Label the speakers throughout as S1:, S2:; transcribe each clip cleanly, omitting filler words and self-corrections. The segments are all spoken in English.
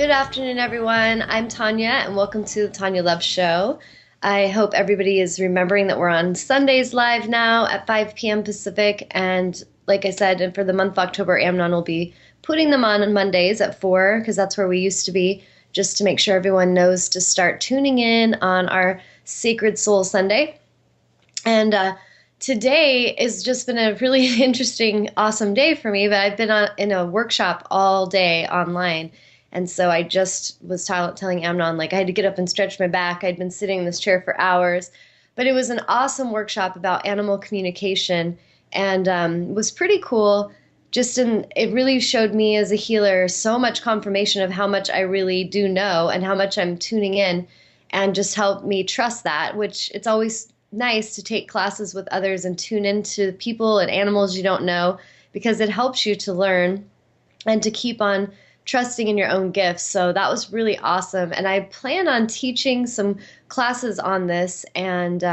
S1: Good afternoon, everyone. I'm Tanya, and welcome to the Tawnya Love Show. I hope everybody is remembering that we're on Sundays live now at 5 p.m. Pacific. And like I said, and for the month of October, Amnon will be putting them on Mondays at 4 because that's where we used to be, just to make sure everyone knows to start tuning in on our Sacred Soul Sunday. And today has just been a really interesting, awesome day for me, but I've been in a workshop all day online. And so I just was telling Amnon, like, I had to get up and stretch my back. I'd been sitting in this chair for hours. But it was an awesome workshop about animal communication and was pretty cool. It really showed me as a healer so much confirmation of how much I really do know and how much I'm tuning in, and just helped me trust that, which it's always nice to take classes with others and tune into people and animals you don't know, because it helps you to learn and to keep on trusting in your own gifts. So that was really awesome. And I plan on teaching some classes on this and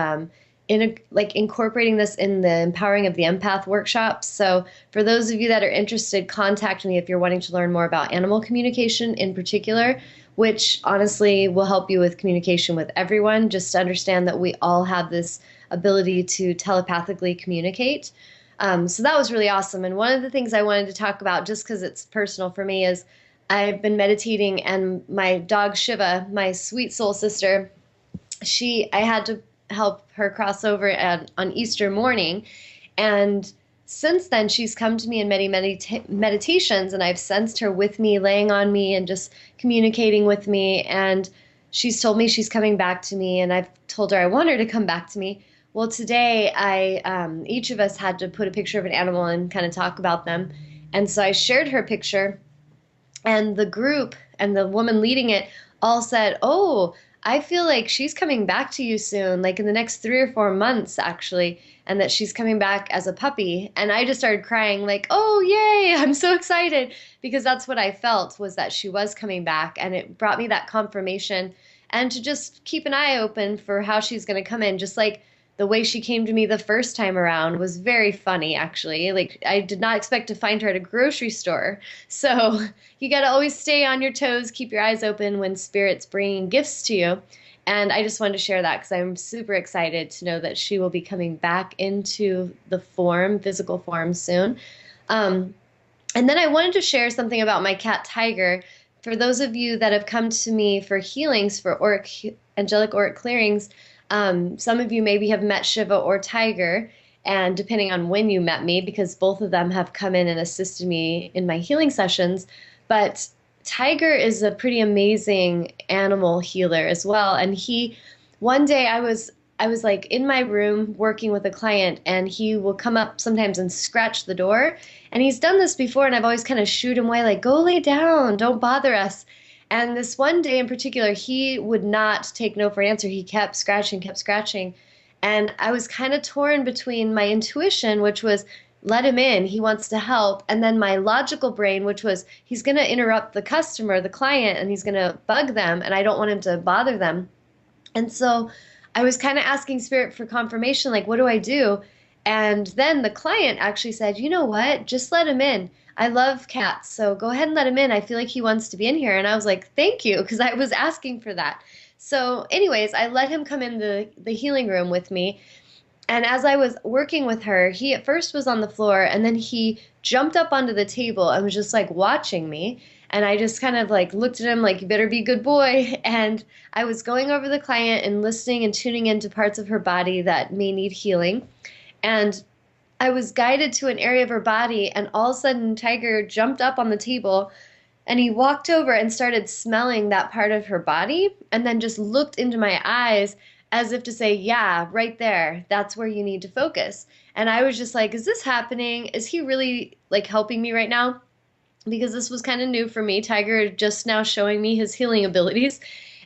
S1: incorporating this in the Empowering of the Empath workshops. So for those of you that are interested, contact me if you're wanting to learn more about animal communication in particular, which honestly will help you with communication with everyone. Just to understand that we all have this ability to telepathically communicate. So that was really awesome. And one of the things I wanted to talk about, just because it's personal for me, is I've been meditating, and my dog Shiva, my sweet soul sister, I had to help her cross over on Easter morning. And since then, she's come to me in many meditations, and I've sensed her with me, laying on me and just communicating with me. And she's told me she's coming back to me, and I've told her I want her to come back to me. Well, today each of us had to put a picture of an animal and kind of talk about them. And so I shared her picture, and the group and the woman leading it all said, "Oh, I feel like she's coming back to you soon, like in the next 3 or 4 months, actually, and that she's coming back as a puppy." And I just started crying, like, "Oh, yay, I'm so excited," because that's what I felt, was that she was coming back, and it brought me that confirmation, and to just keep an eye open for how she's going to come in, just like the way she came to me the first time around was very funny, actually. Like, I did not expect to find her at a grocery store. So you got to always stay on your toes, keep your eyes open when Spirit's bringing gifts to you. And I just wanted to share that because I'm super excited to know that she will be coming back into the physical form soon. And then I wanted to share something about my cat Tiger. For those of you that have come to me for healings, for angelic auric clearings, some of you maybe have met Shiva or Tiger, and depending on when you met me, because both of them have come in and assisted me in my healing sessions. But Tiger is a pretty amazing animal healer as well. And one day I was like in my room working with a client, and he will come up sometimes and scratch the door. And he's done this before, and I've always kind of shooed him away, like, "Go lay down, don't bother us." And this one day in particular, he would not take no for an answer. He kept scratching. And I was kind of torn between my intuition, which was, let him in, he wants to help, and then my logical brain, which was, he's going to interrupt the customer, the client, and he's going to bug them, and I don't want him to bother them. And so I was kind of asking Spirit for confirmation, like, what do I do? And then the client actually said, "You know what? Just let him in. I love cats, so go ahead and let him in. I feel like he wants to be in here." And I was like, "Thank you," because I was asking for that. So anyways, I let him come in the healing room with me. And as I was working with her, he at first was on the floor, and then he jumped up onto the table and was just like watching me. And I just kind of like looked at him like, "You better be a good boy." And I was going over the client and listening and tuning into parts of her body that may need healing. And I was guided to an area of her body, and all of a sudden Tiger jumped up on the table, and he walked over and started smelling that part of her body, and then just looked into my eyes as if to say, "Yeah, right there, that's where you need to focus." And I was just like, is this happening? Is he really like helping me right now? Because this was kind of new for me. Tiger just now showing me his healing abilities.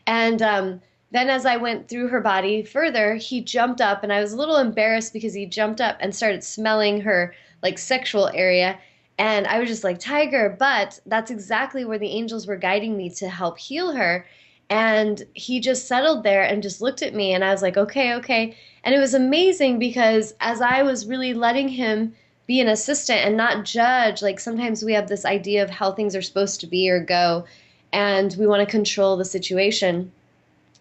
S1: And then as I went through her body further, he jumped up, and I was a little embarrassed because he jumped up and started smelling her like sexual area. And I was just like, "Tiger," but that's exactly where the angels were guiding me to help heal her. And he just settled there and just looked at me, and I was like, "Okay, okay." And it was amazing because as I was really letting him be an assistant and not judge, like sometimes we have this idea of how things are supposed to be or go. and we want to control the situation.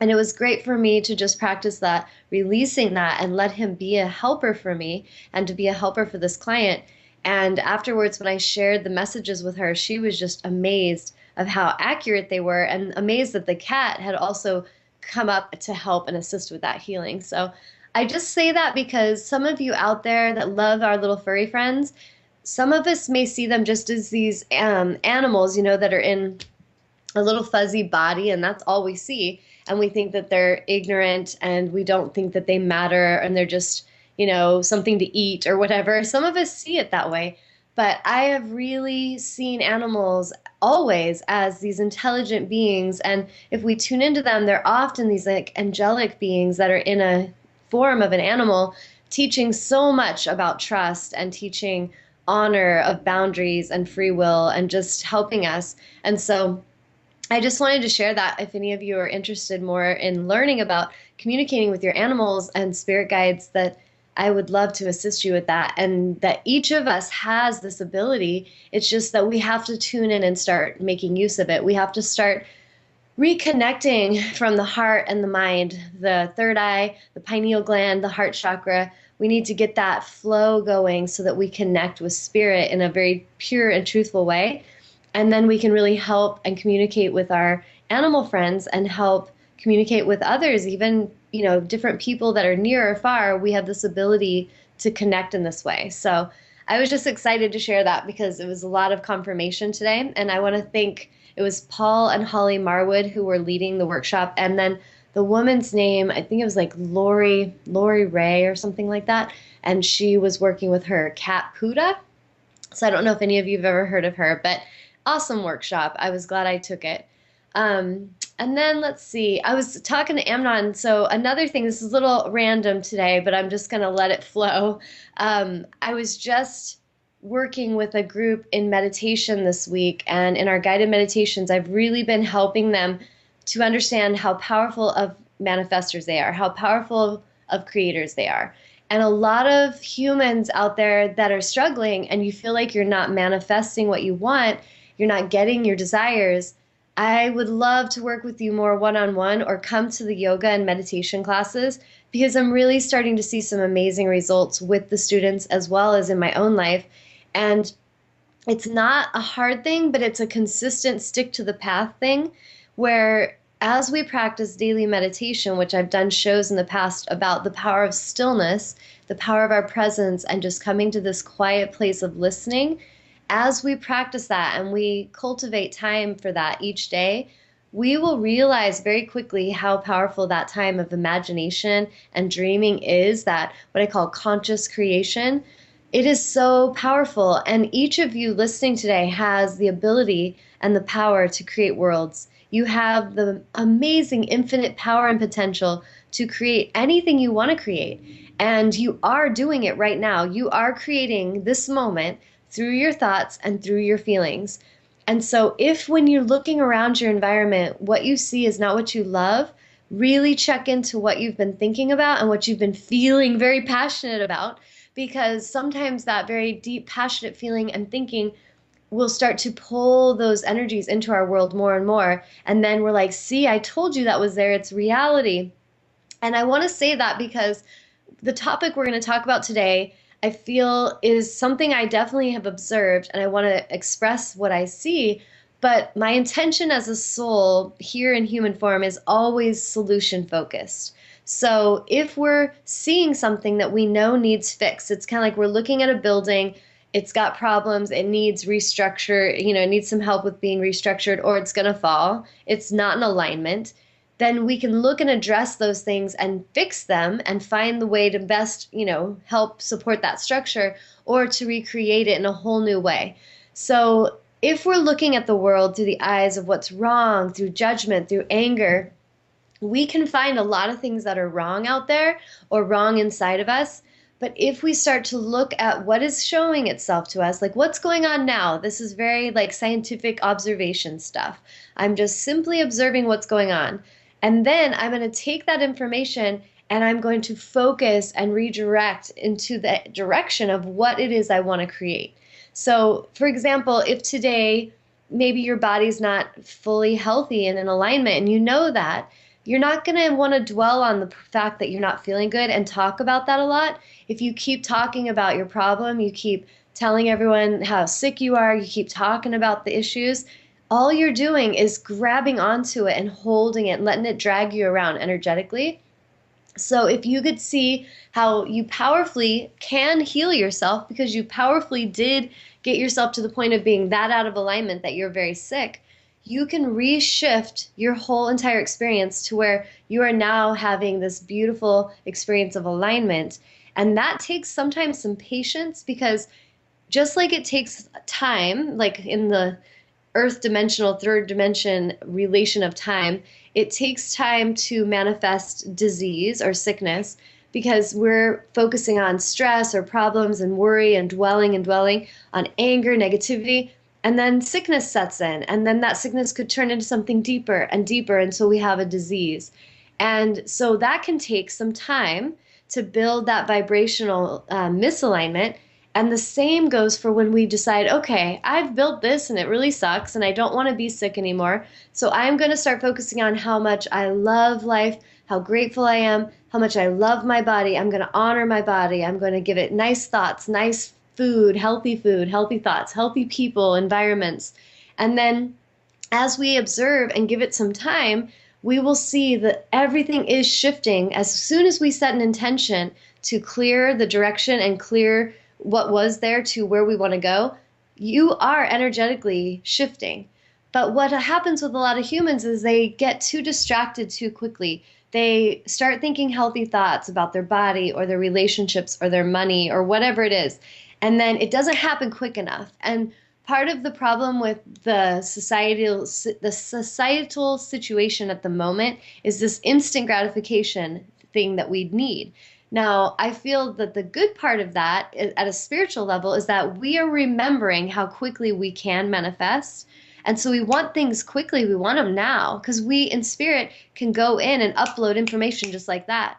S1: And it was great for me to just practice that, releasing that, and let him be a helper for me and to be a helper for this client. And afterwards, when I shared the messages with her, she was just amazed of how accurate they were and amazed that the cat had also come up to help and assist with that healing. So I just say that because some of you out there that love our little furry friends, some of us may see them just as these animals, that are in a little fuzzy body, and that's all we see. And we think that they're ignorant, and we don't think that they matter, and they're just, something to eat or whatever. Some of us see it that way. But I have really seen animals always as these intelligent beings. And if we tune into them, they're often these like angelic beings that are in a form of an animal, teaching so much about trust and teaching honor of boundaries and free will and just helping us. And so I just wanted to share that if any of you are interested more in learning about communicating with your animals and spirit guides, that I would love to assist you with that, and that each of us has this ability. It's just that we have to tune in and start making use of it. We have to start reconnecting from the heart and the mind, the third eye, the pineal gland, the heart chakra. We need to get that flow going so that we connect with spirit in a very pure and truthful way. And then we can really help and communicate with our animal friends and help communicate with others, even, different people that are near or far. We have this ability to connect in this way. So I was just excited to share that because it was a lot of confirmation today. And I want to thank, it was Paul and Holly Marwood who were leading the workshop. And then the woman's name, I think it was like Lori Ray or something like that. And she was working with her cat Puda. So I don't know if any of you have ever heard of her, but awesome workshop. I was glad I took it. And then let's see, I was talking to Amnon. So another thing, this is a little random today, but I'm just going to let it flow. I was just working with a group in meditation this week, and in our guided meditations, I've really been helping them to understand how powerful of manifestors they are, how powerful of creators they are. And a lot of humans out there that are struggling and you feel like you're not manifesting what you want, you're not getting your desires, I would love to work with you more one-on-one or come to the yoga and meditation classes, because I'm really starting to see some amazing results with the students as well as in my own life. And it's not a hard thing, but it's a consistent stick to the path thing where as we practice daily meditation, which I've done shows in the past about the power of stillness, the power of our presence, and just coming to this quiet place of listening, as we practice that and we cultivate time for that each day, we will realize very quickly how powerful that time of imagination and dreaming is, that what I call conscious creation. It is so powerful. And each of you listening today has the ability and the power to create worlds. You have the amazing infinite power and potential to create anything you want to create. And you are doing it right now. You are creating this moment through your thoughts and through your feelings. And so if when you're looking around your environment, what you see is not what you love, really check into what you've been thinking about and what you've been feeling very passionate about, because sometimes that very deep, passionate feeling and thinking will start to pull those energies into our world more and more. And then we're like, see, I told you that was there. It's reality. And I want to say that because the topic we're going to talk about today, I feel, is something I definitely have observed, and I want to express what I see. But my intention as a soul here in human form is always solution focused. So if we're seeing something that we know needs fixed, it's kind of like we're looking at a building, it's got problems, it needs restructure, it needs some help with being restructured, or it's going to fall, it's not in alignment, then we can look and address those things and fix them and find the way to best, help support that structure or to recreate it in a whole new way. So if we're looking at the world through the eyes of what's wrong, through judgment, through anger, we can find a lot of things that are wrong out there or wrong inside of us. But if we start to look at what is showing itself to us, like what's going on now, this is very like scientific observation stuff. I'm just simply observing what's going on. And then I'm going to take that information and I'm going to focus and redirect into the direction of what it is I want to create. So, for example, if today maybe your body's not fully healthy and in alignment, and you know that, you're not going to want to dwell on the fact that you're not feeling good and talk about that a lot. If you keep talking about your problem, you keep telling everyone how sick you are, you keep talking about the issues, all you're doing is grabbing onto it and holding it and letting it drag you around energetically. So if you could see how you powerfully can heal yourself because you powerfully did get yourself to the point of being that out of alignment that you're very sick, you can reshift your whole entire experience to where you are now having this beautiful experience of alignment. And that takes sometimes some patience, because just like it takes time, like in the earth dimensional third dimension relation of time, it takes time to manifest disease or sickness, because we're focusing on stress or problems and worry and dwelling on anger, negativity, and then sickness sets in, and then that sickness could turn into something deeper and deeper until we have a disease. And so that can take some time to build that vibrational misalignment. And the same goes for when we decide, okay, I've built this and it really sucks and I don't want to be sick anymore. So I'm going to start focusing on how much I love life, how grateful I am, how much I love my body. I'm going to honor my body. I'm going to give it nice thoughts, nice food, healthy thoughts, healthy people, environments. And then as we observe and give it some time, we will see that everything is shifting as soon as we set an intention to clear the direction and clear what was there to where we want to go. You are energetically shifting. But what happens with a lot of humans is they get too distracted too quickly. They start thinking healthy thoughts about their body or their relationships or their money or whatever it is. And then it doesn't happen quick enough. And part of the problem with the societal situation at the moment is this instant gratification thing that we need. Now, I feel that the good part of that at a spiritual level is that we are remembering how quickly we can manifest. And so we want things quickly. We want them now, because we in spirit can go in and upload information just like that.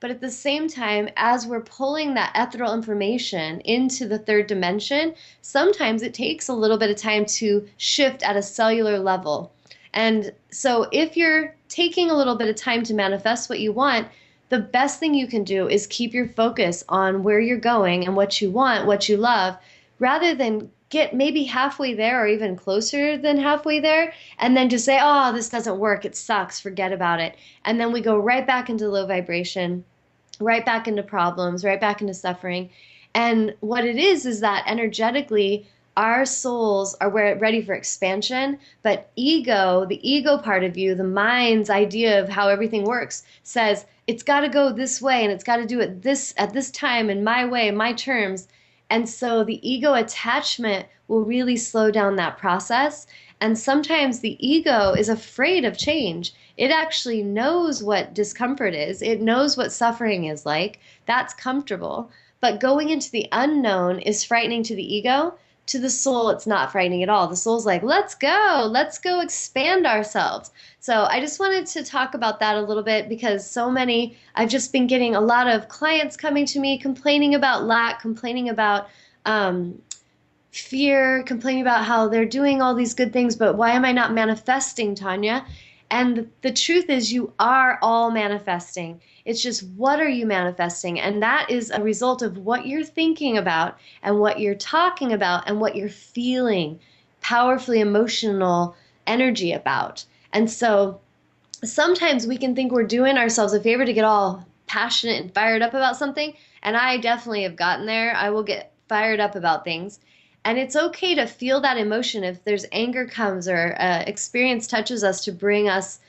S1: But at the same time, as we're pulling that ethereal information into the third dimension, sometimes it takes a little bit of time to shift at a cellular level. And so if you're taking a little bit of time to manifest what you want, the best thing you can do is keep your focus on where you're going and what you want, what you love, rather than get maybe halfway there or even closer than halfway there and then just say, oh, this doesn't work, it sucks, forget about it. And then we go right back into low vibration, right back into problems, right back into suffering. And what it is that energetically, our souls are ready for expansion, but ego, the ego part of you, the mind's idea of how everything works, says it's got to go this way and it's got to do it this at this time in my way, my terms. And so the ego attachment will really slow down that process. And sometimes the ego is afraid of change. It actually knows what discomfort is. It knows what suffering is like. That's comfortable. But going into the unknown is frightening to the ego. To the soul, it's not frightening at all. The soul's like, let's go expand ourselves. So I just wanted to talk about that a little bit, because I've just been getting a lot of clients coming to me complaining about lack, complaining about fear, complaining about how they're doing all these good things, but why am I not manifesting, Tawnya? And the truth is, you are all manifesting. It's just, what are you manifesting? And that is a result of what you're thinking about and what you're talking about and what you're feeling powerfully emotional energy about. And so sometimes we can think we're doing ourselves a favor to get all passionate and fired up about something. And I definitely have gotten there. I will get fired up about things. And it's okay to feel that emotion if there's anger comes or experience touches us to bring us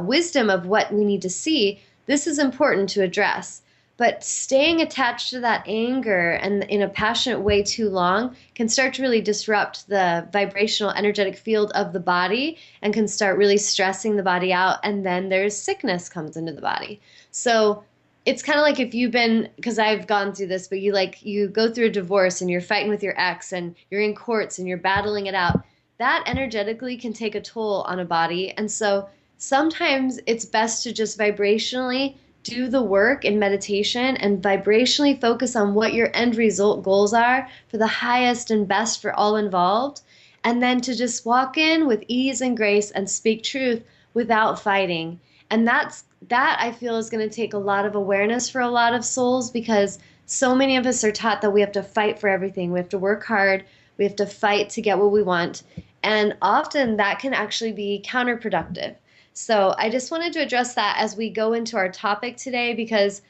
S1: wisdom of what we need to see. This is important to address. But staying attached to that anger and in a passionate way too long can start to really disrupt the vibrational energetic field of the body and can start really stressing the body out. And then there's sickness comes into the body. So it's kind of like if you've been, because I've gone through this, but you go through a divorce and you're fighting with your ex and you're in courts and you're battling it out. That energetically can take a toll on a body. And so sometimes it's best to just vibrationally do the work in meditation and vibrationally focus on what your end result goals are for the highest and best for all involved. and then to just walk in with ease and grace and speak truth without fighting. And that I feel is going to take a lot of awareness for a lot of souls, because so many of us are taught that we have to fight for everything. We have to work hard. We have to fight to get what we want. And often that can actually be counterproductive. So I just wanted to address that as we go into our topic today, because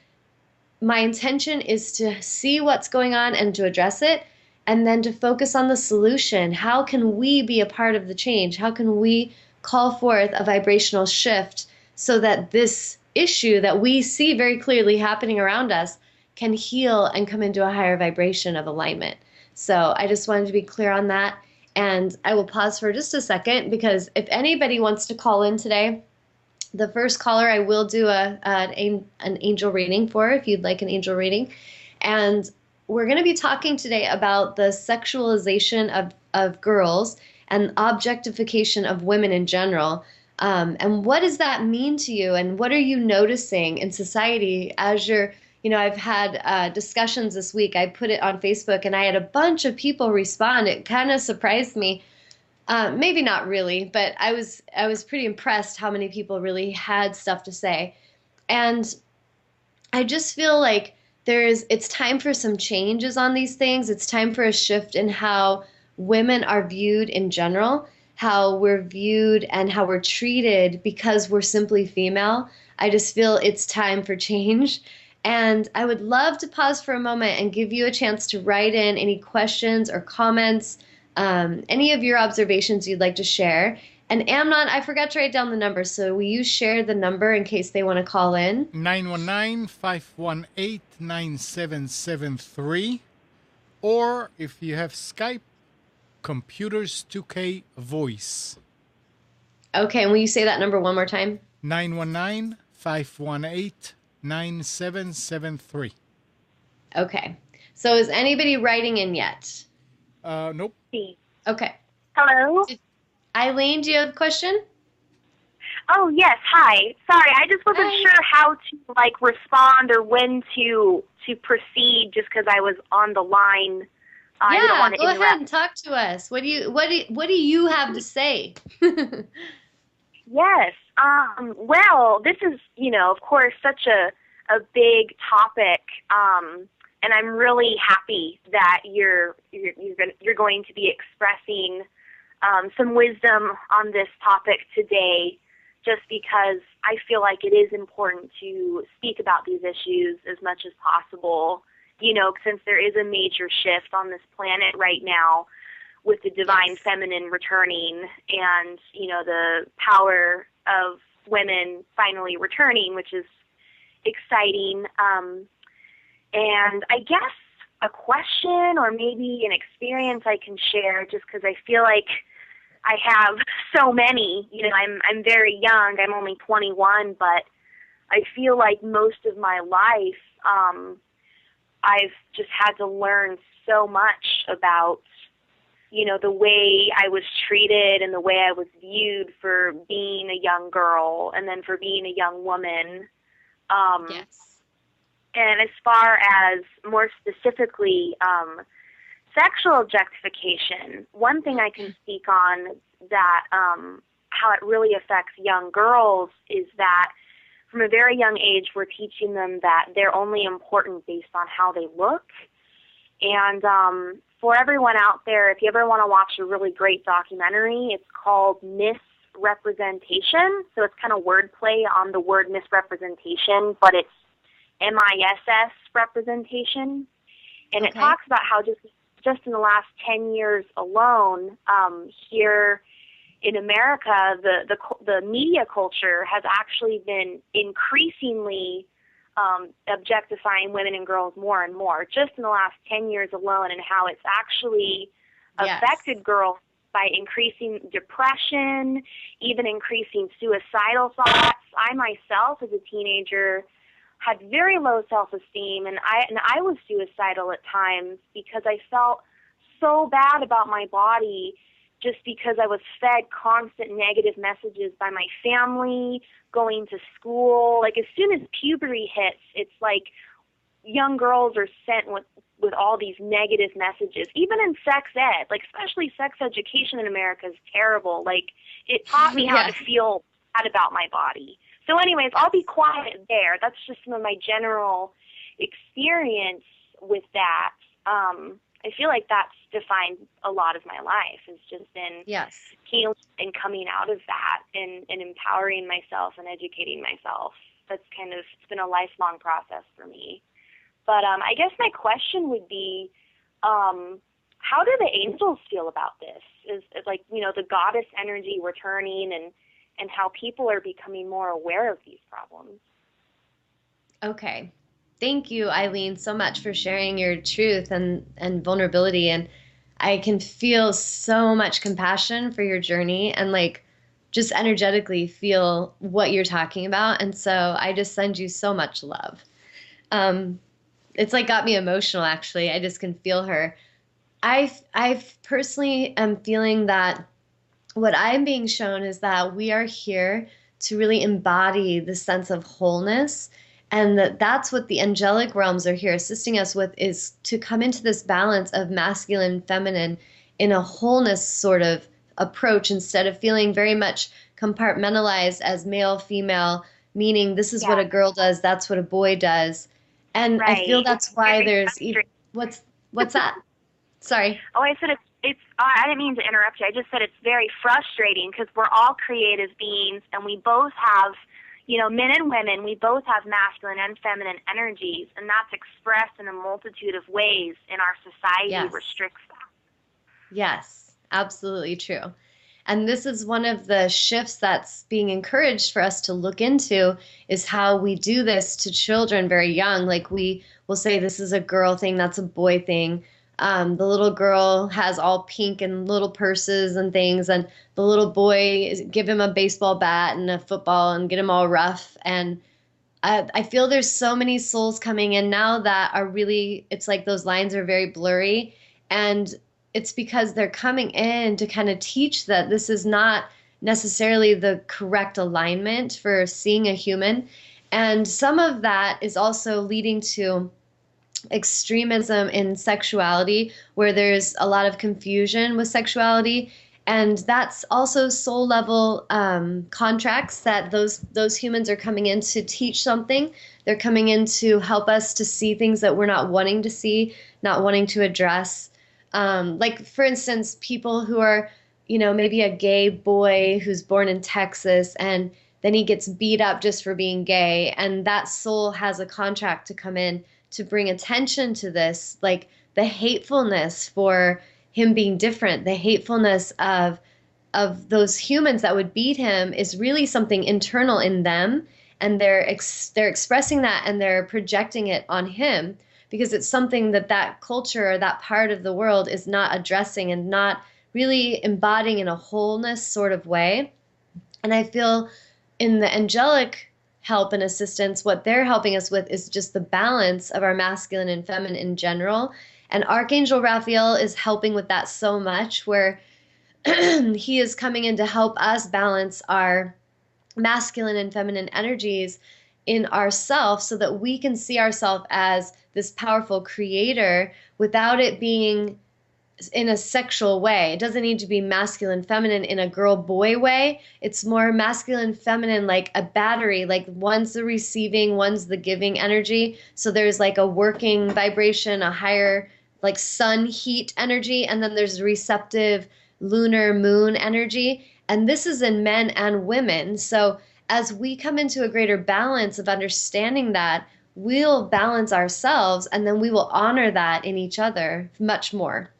S1: my intention is to see what's going on and to address it, and then to focus on the solution. How can we be a part of the change? How can we call forth a vibrational shift so that this issue that we see very clearly happening around us can heal and come into a higher vibration of alignment? So I just wanted to be clear on that. And I will pause for just a second, because if anybody wants to call in today, the first caller I will do an angel reading for, if you'd like an angel reading. And we're going to be talking today about the sexualization of girls and objectification of women in general. And what does that mean to you? And what are you noticing in society as you're, I've had discussions this week. I put it on Facebook and I had a bunch of people respond. It kind of surprised me. Maybe not really, but I was pretty impressed how many people really had stuff to say. And I just feel like it's time for some changes on these things. It's time for a shift in how women are viewed in general, how we're viewed and how we're treated because we're simply female. I just feel it's time for change. And I would love to pause for a moment and give you a chance to write in any questions or comments, any of your observations you'd like to share. And Amnon, I forgot to write down the number, so will you share the number in case they want to call in?
S2: 919-518-9773. Or if you have Skype, Computers 2K Voice.
S1: Okay, and will you say that number one more time?
S2: 919-518-9773.
S1: Okay. So is anybody writing in yet?
S2: Nope.
S1: Okay.
S3: Hello?
S1: Eileen, do you have a question?
S3: Oh, yes. Hi. Sorry, I just wasn't sure how to, respond or when to proceed just because I was on the line. I didn't want to
S1: go
S3: interrupt.
S1: ahead and talk to us. What do you have to say?
S3: Yes. Well, this is, of course, such a big topic. And I'm really happy that you're going to be expressing some wisdom on this topic today, just because I feel like it is important to speak about these issues as much as possible, since there is a major shift on this planet right now with the divine feminine returning and, the power of women finally returning, which is exciting. And I guess a question or maybe an experience I can share, just because I feel like I have so many. I'm very young. I'm only 21, but I feel like most of my life I've just had to learn so much about, the way I was treated and the way I was viewed for being a young girl and then for being a young woman.
S1: Yes.
S3: And as far as more specifically sexual objectification, one thing I can speak on that how it really affects young girls is that from a very young age we're teaching them that they're only important based on how they look. And for everyone out there, if you ever want to watch a really great documentary, it's called Misrepresentation. So it's kind of wordplay on the word misrepresentation, but it's MISS representation. And it talks about how just in the last 10 years alone, here in America, the media culture has actually been increasingly objectifying women and girls more and more, just in the last 10 years alone, and how it's actually affected girls by increasing depression, even increasing suicidal thoughts. I myself, as a teenager, had very low self-esteem, and I was suicidal at times because I felt so bad about my body just because I was fed constant negative messages by my family, going to school. Like, as soon as puberty hits, it's like young girls are sent with with all these negative messages, even in sex ed, like especially sex education in America is terrible. Like it taught me how to feel bad about my body. So anyways, I'll be quiet there. That's just some of my general experience with that. I feel like that's defined a lot of my life. It's just been healing and coming out of that and empowering myself and educating myself. That's kind of, it's been a lifelong process for me. But I guess my question would be, how do the angels feel about this? Is like, you know, the goddess energy returning and how people are becoming more aware of these problems?
S1: Okay. Thank you, Eileen, so much for sharing your truth and vulnerability. And I can feel so much compassion for your journey and like just energetically feel what you're talking about. And so I just send you so much love. It's like got me emotional, actually. I just can feel her. I personally am feeling that what I'm being shown is that we are here to really embody the sense of wholeness, and that's what the angelic realms are here assisting us with, is to come into this balance of masculine and feminine in a wholeness sort of approach, instead of feeling very much compartmentalized as male, female, meaning this is what a girl does, that's what a boy does. And I feel that's why there's what's that? Sorry.
S3: Oh, I said it's I didn't mean to interrupt you. I just said it's very frustrating because we're all creative beings and we both have, you know, men and women, we both have masculine and feminine energies, and that's expressed in a multitude of ways in our society restricts that.
S1: Yes, absolutely true. And this is one of the shifts that's being encouraged for us to look into, is how we do this to children very young. Like we will say this is a girl thing, that's a boy thing. The little girl has all pink and little purses and things, and the little boy, give him a baseball bat and a football and get him all rough. And I feel there's so many souls coming in now that are really, it's like those lines are very blurry, and it's because they're coming in to kind of teach that this is not necessarily the correct alignment for seeing a human. And some of that is also leading to extremism in sexuality, where there's a lot of confusion with sexuality. And that's also soul level contracts that those humans are coming in to teach something. They're coming in to help us to see things that we're not wanting to see, not wanting to address. Like, for instance, people who are, you know, maybe a gay boy who's born in Texas and then he gets beat up just for being gay. And that soul has a contract to come in to bring attention to this, like the hatefulness for him being different, the hatefulness of those humans that would beat him is really something internal in them. And they're expressing that and they're projecting it on him, because it's something that culture or that part of the world is not addressing and not really embodying in a wholeness sort of way. And I feel in the angelic help and assistance, what they're helping us with is just the balance of our masculine and feminine in general. And Archangel Raphael is helping with that so much, where he is coming in to help us balance our masculine and feminine energies in ourselves, so that we can see ourselves as this powerful creator without it being in a sexual way. It doesn't need to be masculine feminine in a girl boy way. It's more masculine feminine, like a battery, like one's the receiving, one's the giving energy. So there's like a working vibration, a higher like sun heat energy, and then there's receptive lunar moon energy. And this is in men and women. So as we come into a greater balance of understanding that, we'll balance ourselves, and then we will honor that in each other much more.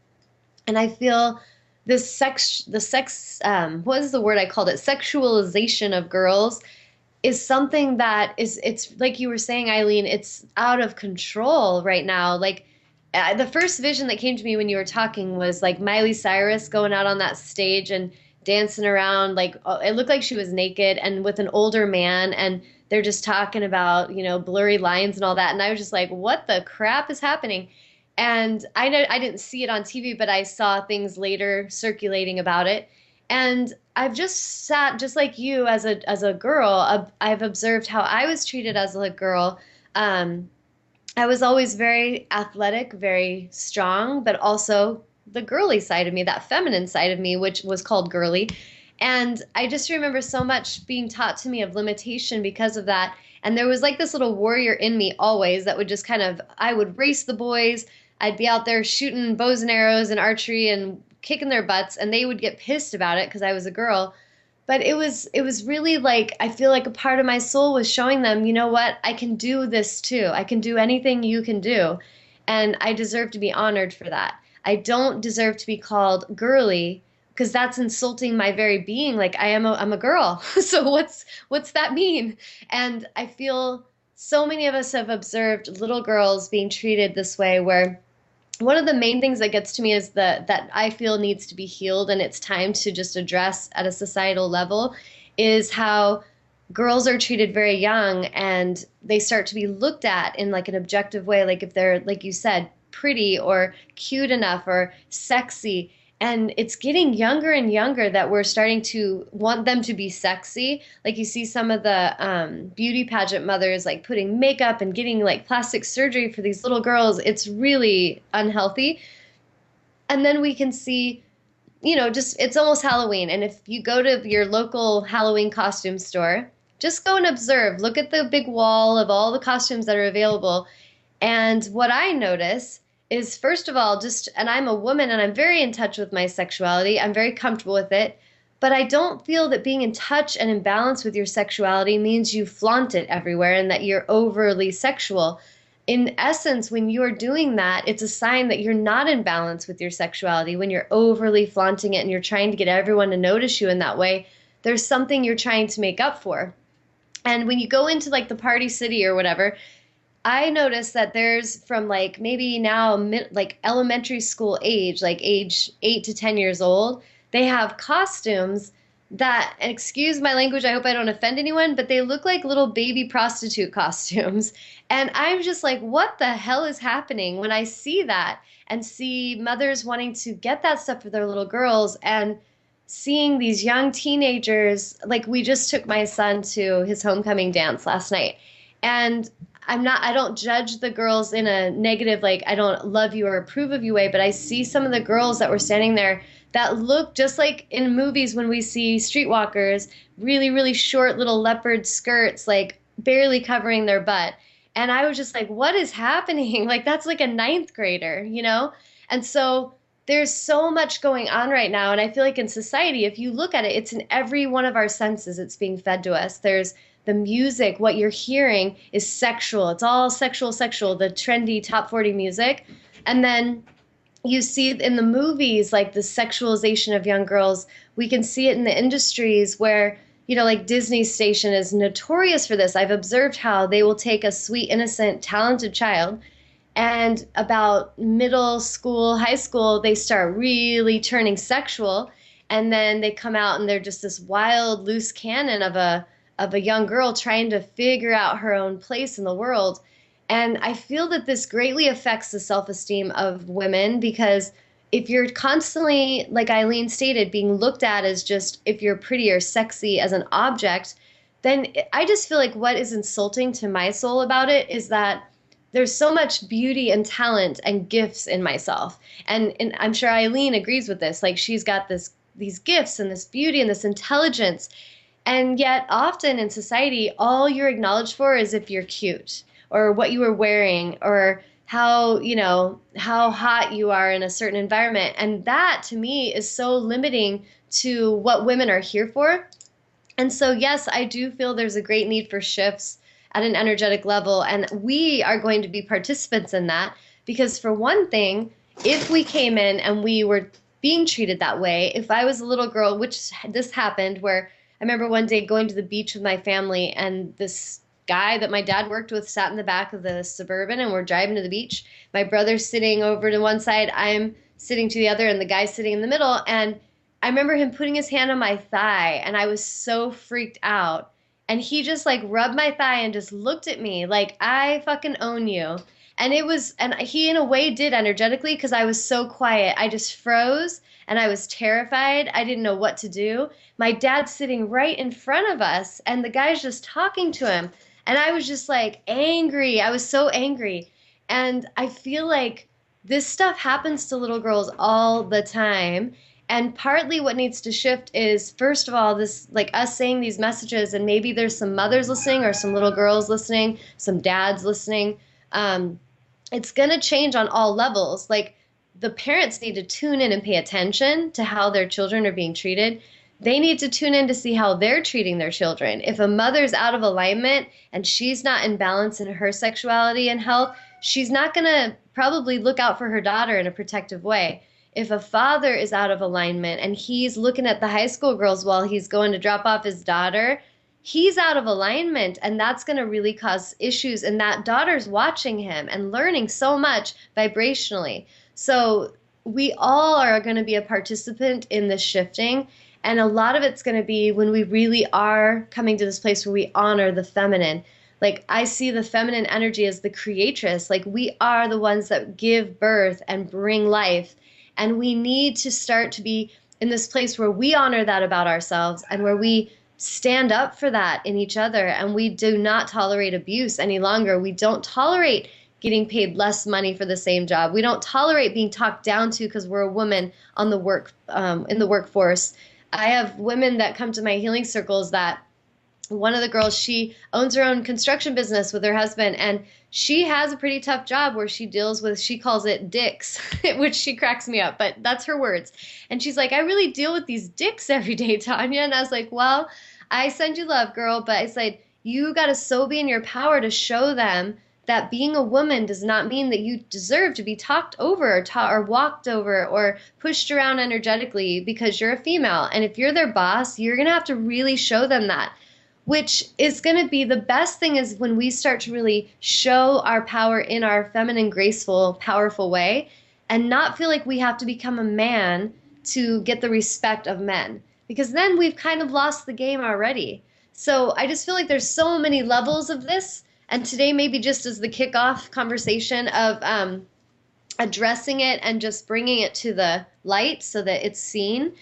S1: And I feel the sex, what is the word I called it? Sexualization of girls is something that it's like you were saying, Eileen, it's out of control right now. Like the first vision that came to me when you were talking was like Miley Cyrus going out on that stage and dancing around. Like it looked like she was naked and with an older man, and they're just talking about, you know, blurry lines and all that. And I was just like, what the crap is happening? And I didn't see it on TV, but I saw things later circulating about it. And I've just sat, just like you, as a girl, I've observed how I was treated as a girl, I was always very athletic, very strong, but also the girly side of me, that feminine side of me, which was called girly. And I just remember so much being taught to me of limitation because of that. And there was like this little warrior in me always that would just kind of, I would race the boys. I'd be out there shooting bows and arrows and archery and kicking their butts, and they would get pissed about it because I was a girl. But it was really like I feel like a part of my soul was showing them, you know what, I can do this too. I can do anything you can do. And I deserve to be honored for that. I don't deserve to be called girly because that's insulting my very being. Like I'm a girl. So what's that mean? And I feel so many of us have observed little girls being treated this way where one of the main things that gets to me is that I feel needs to be healed and it's time to just address at a societal level is how girls are treated very young and they start to be looked at in like an objective way, like if they're, like you said, pretty or cute enough or sexy. And it's getting younger and younger that we're starting to want them to be sexy. Like you see some of the beauty pageant mothers like putting makeup and getting like plastic surgery for these little girls. It's really unhealthy. And then we can see, just it's almost Halloween. And if you go to your local Halloween costume store, just go and observe. Look at the big wall of all the costumes that are available. And what I notice is, first of all, and I'm a woman and I'm very in touch with my sexuality. I'm very comfortable with it. But I don't feel that being in touch and in balance with your sexuality means you flaunt it everywhere and that you're overly sexual. In essence, when you're doing that, it's a sign that you're not in balance with your sexuality. When you're overly flaunting it and you're trying to get everyone to notice you in that way, there's something you're trying to make up for. And when you go into like the party city or whatever, I noticed that there's from like maybe now like elementary school age, like age 8 to 10 years old, they have costumes that, excuse my language, I hope I don't offend anyone, but they look like little baby prostitute costumes. And I'm just like, what the hell is happening when I see that and see mothers wanting to get that stuff for their little girls and seeing these young teenagers, like we just took my son to his homecoming dance last night. And I don't judge the girls in a negative, like I don't love you or approve of you way, but I see some of the girls that were standing there that look just like in movies when we see streetwalkers, really, really short little leopard skirts, like barely covering their butt. And I was just like, what is happening? Like that's like a ninth grader, you know? And so there's so much going on right now. And I feel like in society, if you look at it, it's in every one of our senses. It's being fed to us. There's the music, what you're hearing is sexual. It's all sexual, the trendy top 40 music. And then you see in the movies, like the sexualization of young girls. We can see it in the industries where, like Disney's station is notorious for this. I've observed how they will take a sweet, innocent, talented child and about middle school, high school, they start really turning sexual. And then they come out and they're just this wild, loose cannon of a young girl trying to figure out her own place in the world. And I feel that this greatly affects the self-esteem of women because if you're constantly, like Eileen stated, being looked at as just if you're pretty or sexy as an object, then I just feel like what is insulting to my soul about it is that there's so much beauty and talent and gifts in myself. And I'm sure Eileen agrees with this. Like she's got these gifts and this beauty and this intelligence. And yet often in society, all you're acknowledged for is if you're cute or what you were wearing or how hot you are in a certain environment. And that to me is so limiting to what women are here for. And so, yes, I do feel there's a great need for shifts at an energetic level. And we are going to be participants in that because for one thing, if we came in and we were being treated that way, if I was a little girl, which this happened where I remember one day going to the beach with my family and this guy that my dad worked with sat in the back of the Suburban and we're driving to the beach. My brother's sitting over to one side, I'm sitting to the other, and the guy's sitting in the middle. And I remember him putting his hand on my thigh and I was so freaked out. And he just like rubbed my thigh and just looked at me like, I fucking own you. And he in a way did energetically because I was so quiet. I just froze and I was terrified. I didn't know what to do. My dad's sitting right in front of us and the guy's just talking to him. And I was just like angry. I was so angry. And I feel like this stuff happens to little girls all the time. And partly what needs to shift is, first of all, this, like, us saying these messages, and maybe there's some mothers listening or some little girls listening, some dads listening. It's going to change on all levels. Like, the parents need to tune in and pay attention to how their children are being treated. They need to tune in to see how they're treating their children. If a mother's out of alignment and she's not in balance in her sexuality and health, she's not going to probably look out for her daughter in a protective way. If a father is out of alignment and he's looking at the high school girls while he's going to drop off his daughter, he's out of alignment, and that's going to really cause issues. And that daughter's watching him and learning so much vibrationally. So we all are going to be a participant in this shifting. And a lot of it's going to be when we really are coming to this place where we honor the feminine. Like, I see the feminine energy as the creatress. Like, we are the ones that give birth and bring life. And we need to start to be in this place where we honor that about ourselves, and where we stand up for that in each other. And we do not tolerate abuse any longer. We don't tolerate getting paid less money for the same job. We don't tolerate being talked down to because we're a woman on the in the workforce. I have women that come to my healing circles that, one of the girls, she owns her own construction business with her husband, and she has a pretty tough job where she deals with, she calls it dicks, which she cracks me up, but that's her words. And she's like, I really deal with these dicks every day, Tawnya. And I was like, well, I send you love, girl, but I said, you got to so be in your power to show them that being a woman does not mean that you deserve to be talked over or walked over or pushed around energetically because you're a female. And if you're their boss, you're going to have to really show them that. Which is going to be the best thing, is when we start to really show our power in our feminine, graceful, powerful way, and not feel like we have to become a man to get the respect of men, because then we've kind of lost the game already. So I just feel like there's so many levels of this, and today maybe just as the kickoff conversation of addressing it and just bringing it to the light so that it's seen.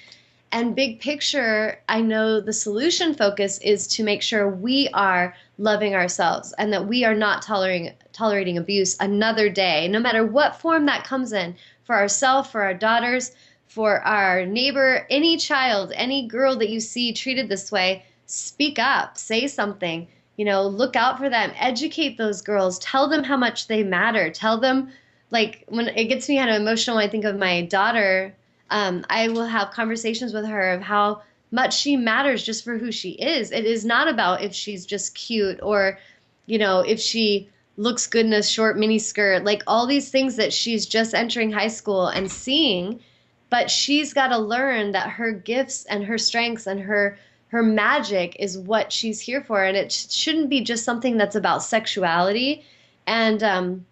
S1: And big picture, I know the solution focus is to make sure we are loving ourselves and that we are not tolerating abuse another day, no matter what form that comes in, for ourselves, for our daughters, for our neighbor, any child, any girl that you see treated this way. Speak up, say something, look out for them, educate those girls, tell them how much they matter, tell them, like, when it gets me kind of emotional when I think of my daughter, I will have conversations with her of how much she matters just for who she is. It is not about if she's just cute or, if she looks good in a short mini skirt, like all these things that she's just entering high school and seeing. But she's got to learn that her gifts and her strengths and her magic is what she's here for. And it shouldn't be just something that's about sexuality. And,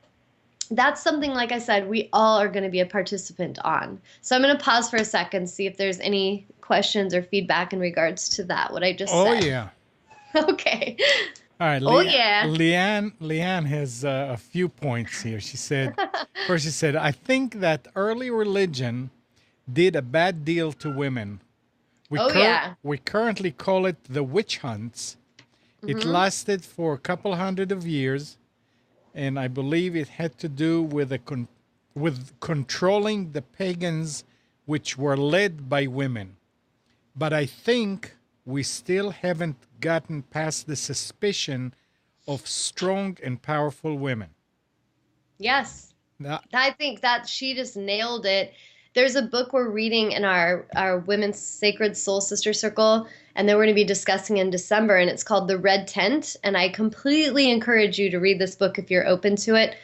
S1: that's something, like I said, we all are going to be a participant on. So I'm going to pause for a second, see if there's any questions or feedback in regards to that, what I just said.
S2: Oh, yeah.
S1: Okay.
S2: All right.
S1: Yeah.
S2: Leanne has a few points here. She said, I think that early religion did a bad deal to women. We currently call it the witch hunts. Mm-hmm. It lasted for a couple hundred of years. And I believe it had to do with with controlling the pagans, which were led by women. But I think we still haven't gotten past the suspicion of strong and powerful women.
S1: Yes. I think that she just nailed it. There's a book we're reading in our Women's Sacred Soul Sister Circle, and then we're going to be discussing in December, and it's called The Red Tent, and I completely encourage you to read this book if you're open to it.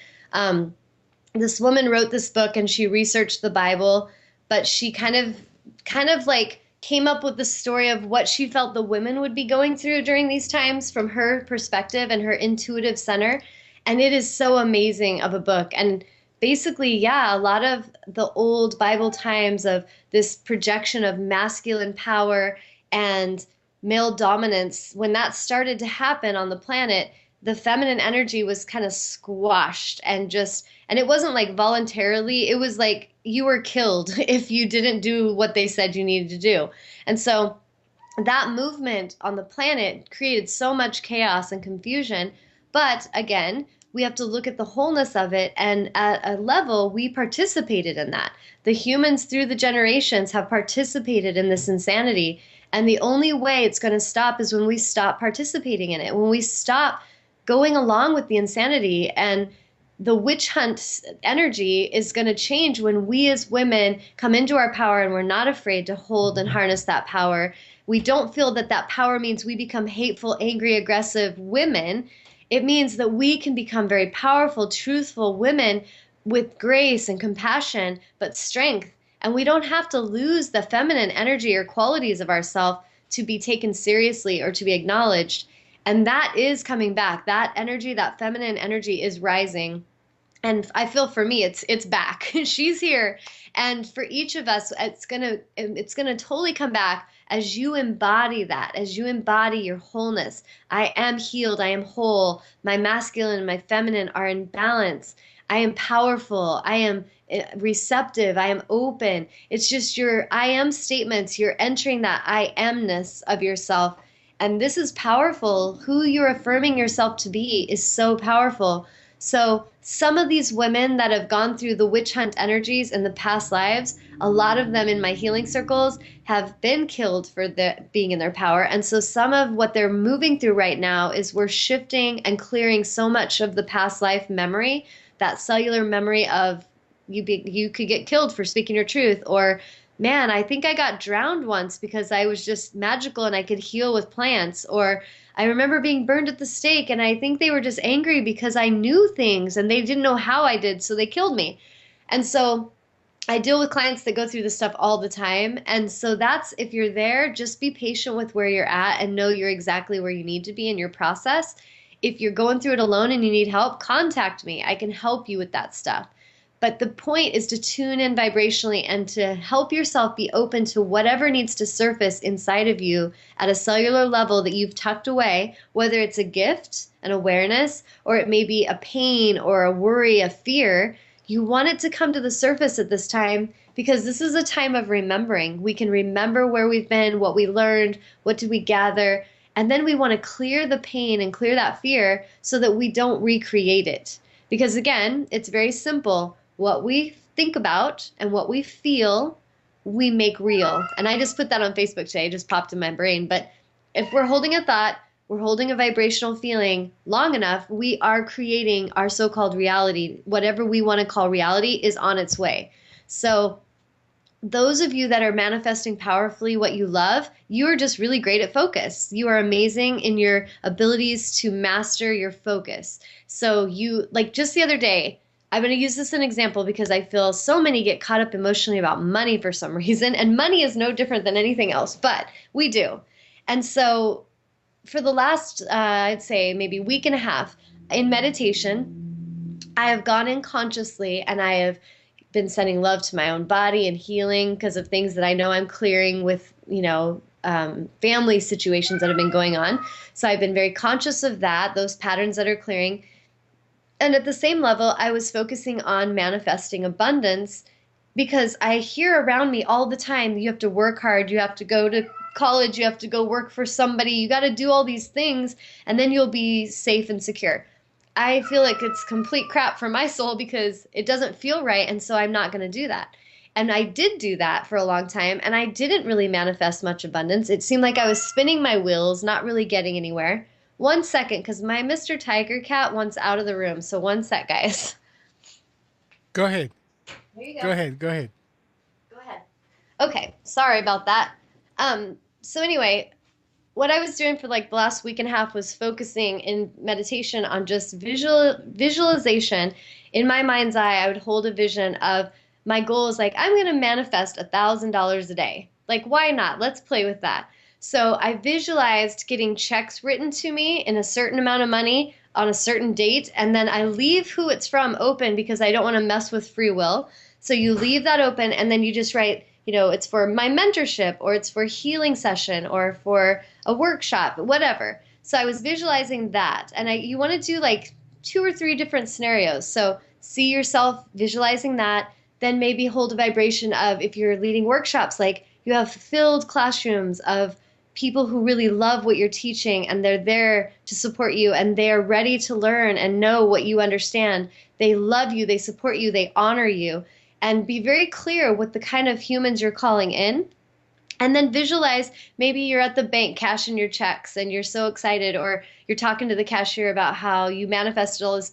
S1: This woman wrote this book, and she researched the Bible, but she kind of like came up with the story of what she felt the women would be going through during these times from her perspective and her intuitive center, and it is so amazing of a book. And basically, yeah, a lot of the old Bible times of this projection of masculine power and male dominance, when that started to happen on the planet, the feminine energy was kind of squashed and it wasn't like voluntarily, it was like you were killed if you didn't do what they said you needed to do. And so that movement on the planet created so much chaos and confusion. But again, we have to look at the wholeness of it. And at a level, we participated in that. The humans through the generations have participated in this insanity. And the only way it's going to stop is when we stop participating in it, when we stop going along with the insanity. And the witch hunt energy is going to change when we as women come into our power and we're not afraid to hold and harness that power. We don't feel that that power means we become hateful, angry, aggressive women. It means that we can become very powerful, truthful women with grace and compassion, but strength. And we don't have to lose the feminine energy or qualities of ourselves to be taken seriously or to be acknowledged. And that is coming back. That energy, that feminine energy is rising. And I feel for me, it's back. She's here. And for each of us, it's gonna totally come back as you embody that, as you embody your wholeness. I am healed. I am whole. My masculine and my feminine are in balance. I am powerful. I am receptive. I am open. It's just your I am statements. You're entering that I amness of yourself. And this is powerful. Who you're affirming yourself to be is so powerful. So some of these women that have gone through the witch hunt energies in the past lives, a lot of them in my healing circles have been killed for being in their power. And so some of what they're moving through right now is we're shifting and clearing so much of the past life memory, that cellular memory of you could get killed for speaking your truth, or man, I think I got drowned once because I was just magical and I could heal with plants, or I remember being burned at the stake and I think they were just angry because I knew things and they didn't know how I did, so they killed me. And so I deal with clients that go through this stuff all the time. And so that's, if you're there, just be patient with where you're at and know you're exactly where you need to be in your process. If you're going through it alone and you need help, contact me. I can help you with that stuff. But the point is to tune in vibrationally and to help yourself be open to whatever needs to surface inside of you at a cellular level that you've tucked away, whether it's a gift, an awareness, or it may be a pain or a worry, a fear. You want it to come to the surface at this time because this is a time of remembering. We can remember where we've been, what we learned, what did we gather, and then we want to clear the pain and clear that fear so that we don't recreate it. Because again, it's very simple. What we think about and what we feel, we make real. And I just put that on Facebook today. It just popped in my brain. But if we're holding a thought, we're holding a vibrational feeling long enough, we are creating our so-called reality. Whatever we want to call reality is on its way. So those of you that are manifesting powerfully what you love, you are just really great at focus. You are amazing in your abilities to master your focus. So you, like just the other day, I'm going to use this as an example because I feel so many get caught up emotionally about money for some reason, and money is no different than anything else, but we do. And so for the last, I'd say maybe week and a half in meditation, I have gone in consciously and I have been sending love to my own body and healing because of things that I know I'm clearing with, family situations that have been going on. So I've been very conscious of that, those patterns that are clearing. And at the same level, I was focusing on manifesting abundance because I hear around me all the time, you have to work hard, you have to go to college, you have to go work for somebody, you got to do all these things, and then you'll be safe and secure. I feel like it's complete crap for my soul because it doesn't feel right, and so I'm not going to do that. And I did do that for a long time, and I didn't really manifest much abundance. It seemed like I was spinning my wheels, not really getting anywhere. 1 second, because my Mr. Tiger Cat wants out of the room. So 1 sec, guys.
S2: Go ahead.
S1: There you go.
S2: Go ahead. Go ahead.
S1: Go ahead. Okay, sorry about that. So anyway, what I was doing for like the last week and a half was focusing in meditation on just visualization. In my mind's eye, I would hold a vision of my goal is like, I'm going to manifest $1,000 a day. Like, why not? Let's play with that. So I visualized getting checks written to me in a certain amount of money on a certain date, and then I leave who it's from open because I don't want to mess with free will. So you leave that open, and then you just write, it's for my mentorship, or it's for a healing session, or for a workshop, whatever. So I was visualizing that, and you want to do like 2 or 3 different scenarios. So see yourself visualizing that, then maybe hold a vibration of if you're leading workshops, like you have filled classrooms of people who really love what you're teaching, and they're there to support you, and they're ready to learn and know what you understand. They love you, they support you, they honor you. And be very clear with the kind of humans you're calling in. And then visualize, maybe you're at the bank cashing your checks and you're so excited, or you're talking to the cashier about how you manifested all this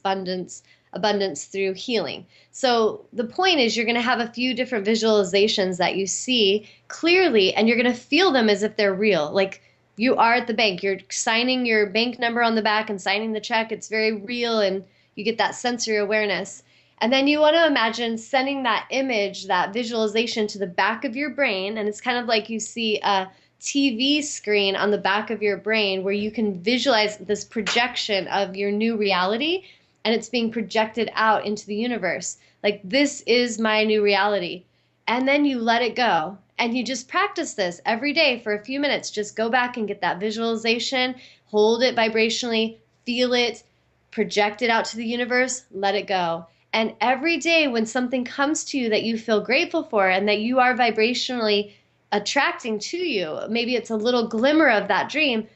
S1: abundance through healing. So the point is, you're going to have a few different visualizations that you see clearly, and you're going to feel them as if they're real. Like you are at the bank, you're signing your bank number on the back and signing the check. It's very real, and you get that sensory awareness. And then you want to imagine sending that image, that visualization, to the back of your brain. And it's kind of like you see a TV screen on the back of your brain where you can visualize this projection of your new reality, and it's being projected out into the universe. Like, this is my new reality. And then you let it go. And you just practice this every day for a few minutes. Just go back and get that visualization, hold it vibrationally, feel it, project it out to the universe, let it go. And every day when something comes to you that you feel grateful for and that you are vibrationally attracting to you, maybe it's a little glimmer of that dream,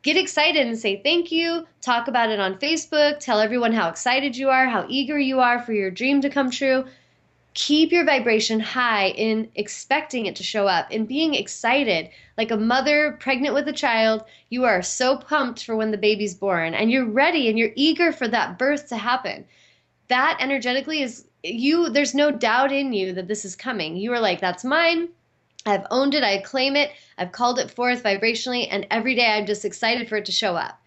S1: get excited and say thank you, talk about it on Facebook, tell everyone how excited you are, how eager you are for your dream to come true. Keep your vibration high in expecting it to show up, in being excited. Like a mother pregnant with a child, you are so pumped for when the baby's born, and you're ready and you're eager for that birth to happen. That energetically is you. There's no doubt in you that this is coming. You are like, that's mine. I've owned it. I claim it. I've called it forth vibrationally. And every day I'm just excited for it to show up.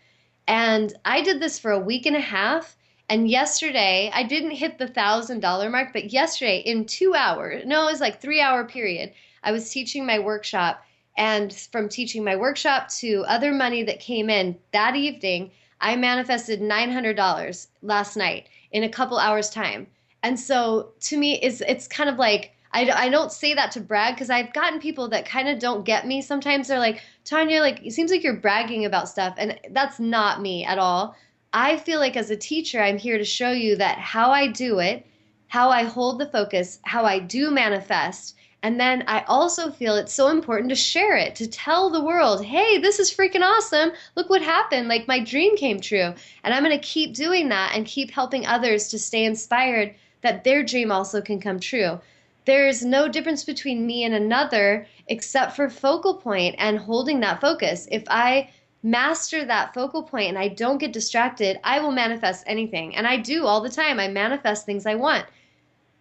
S1: And I did this for a week and a half. And yesterday, I didn't hit the $1,000 mark, but yesterday in 2 hours, no, it was like 3 hour period, I was teaching my workshop. And from teaching my workshop to other money that came in that evening, I manifested $900 last night in a couple hours time. And so to me, it's kind of like, I don't say that to brag, because I've gotten people that kind of don't get me. Sometimes they're like, Tawnya, like, it seems like you're bragging about stuff. And that's not me at all. I feel like as a teacher, I'm here to show you that how I do it, how I hold the focus, how I do manifest. And then I also feel it's so important to share it, to tell the world, hey, this is freaking awesome. Look what happened. Like, my dream came true. And I'm going to keep doing that and keep helping others to stay inspired that their dream also can come true. There's no difference between me and another except for focal point and holding that focus. If I master that focal point and I don't get distracted, I will manifest anything. And I do all the time. I manifest things I want.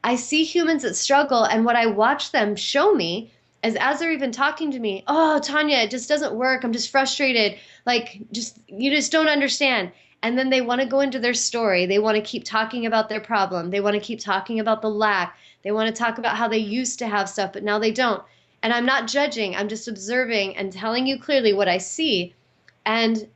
S1: I see humans that struggle, and what I watch them show me is, as they're even talking to me, oh, Tawnya, it just doesn't work. I'm just frustrated. Like, you just don't understand. And then they want to go into their story. They want to keep talking about their problem. They want to keep talking about the lack. They want to talk about how they used to have stuff, but now they don't. And I'm not judging. I'm just observing and telling you clearly what I see. And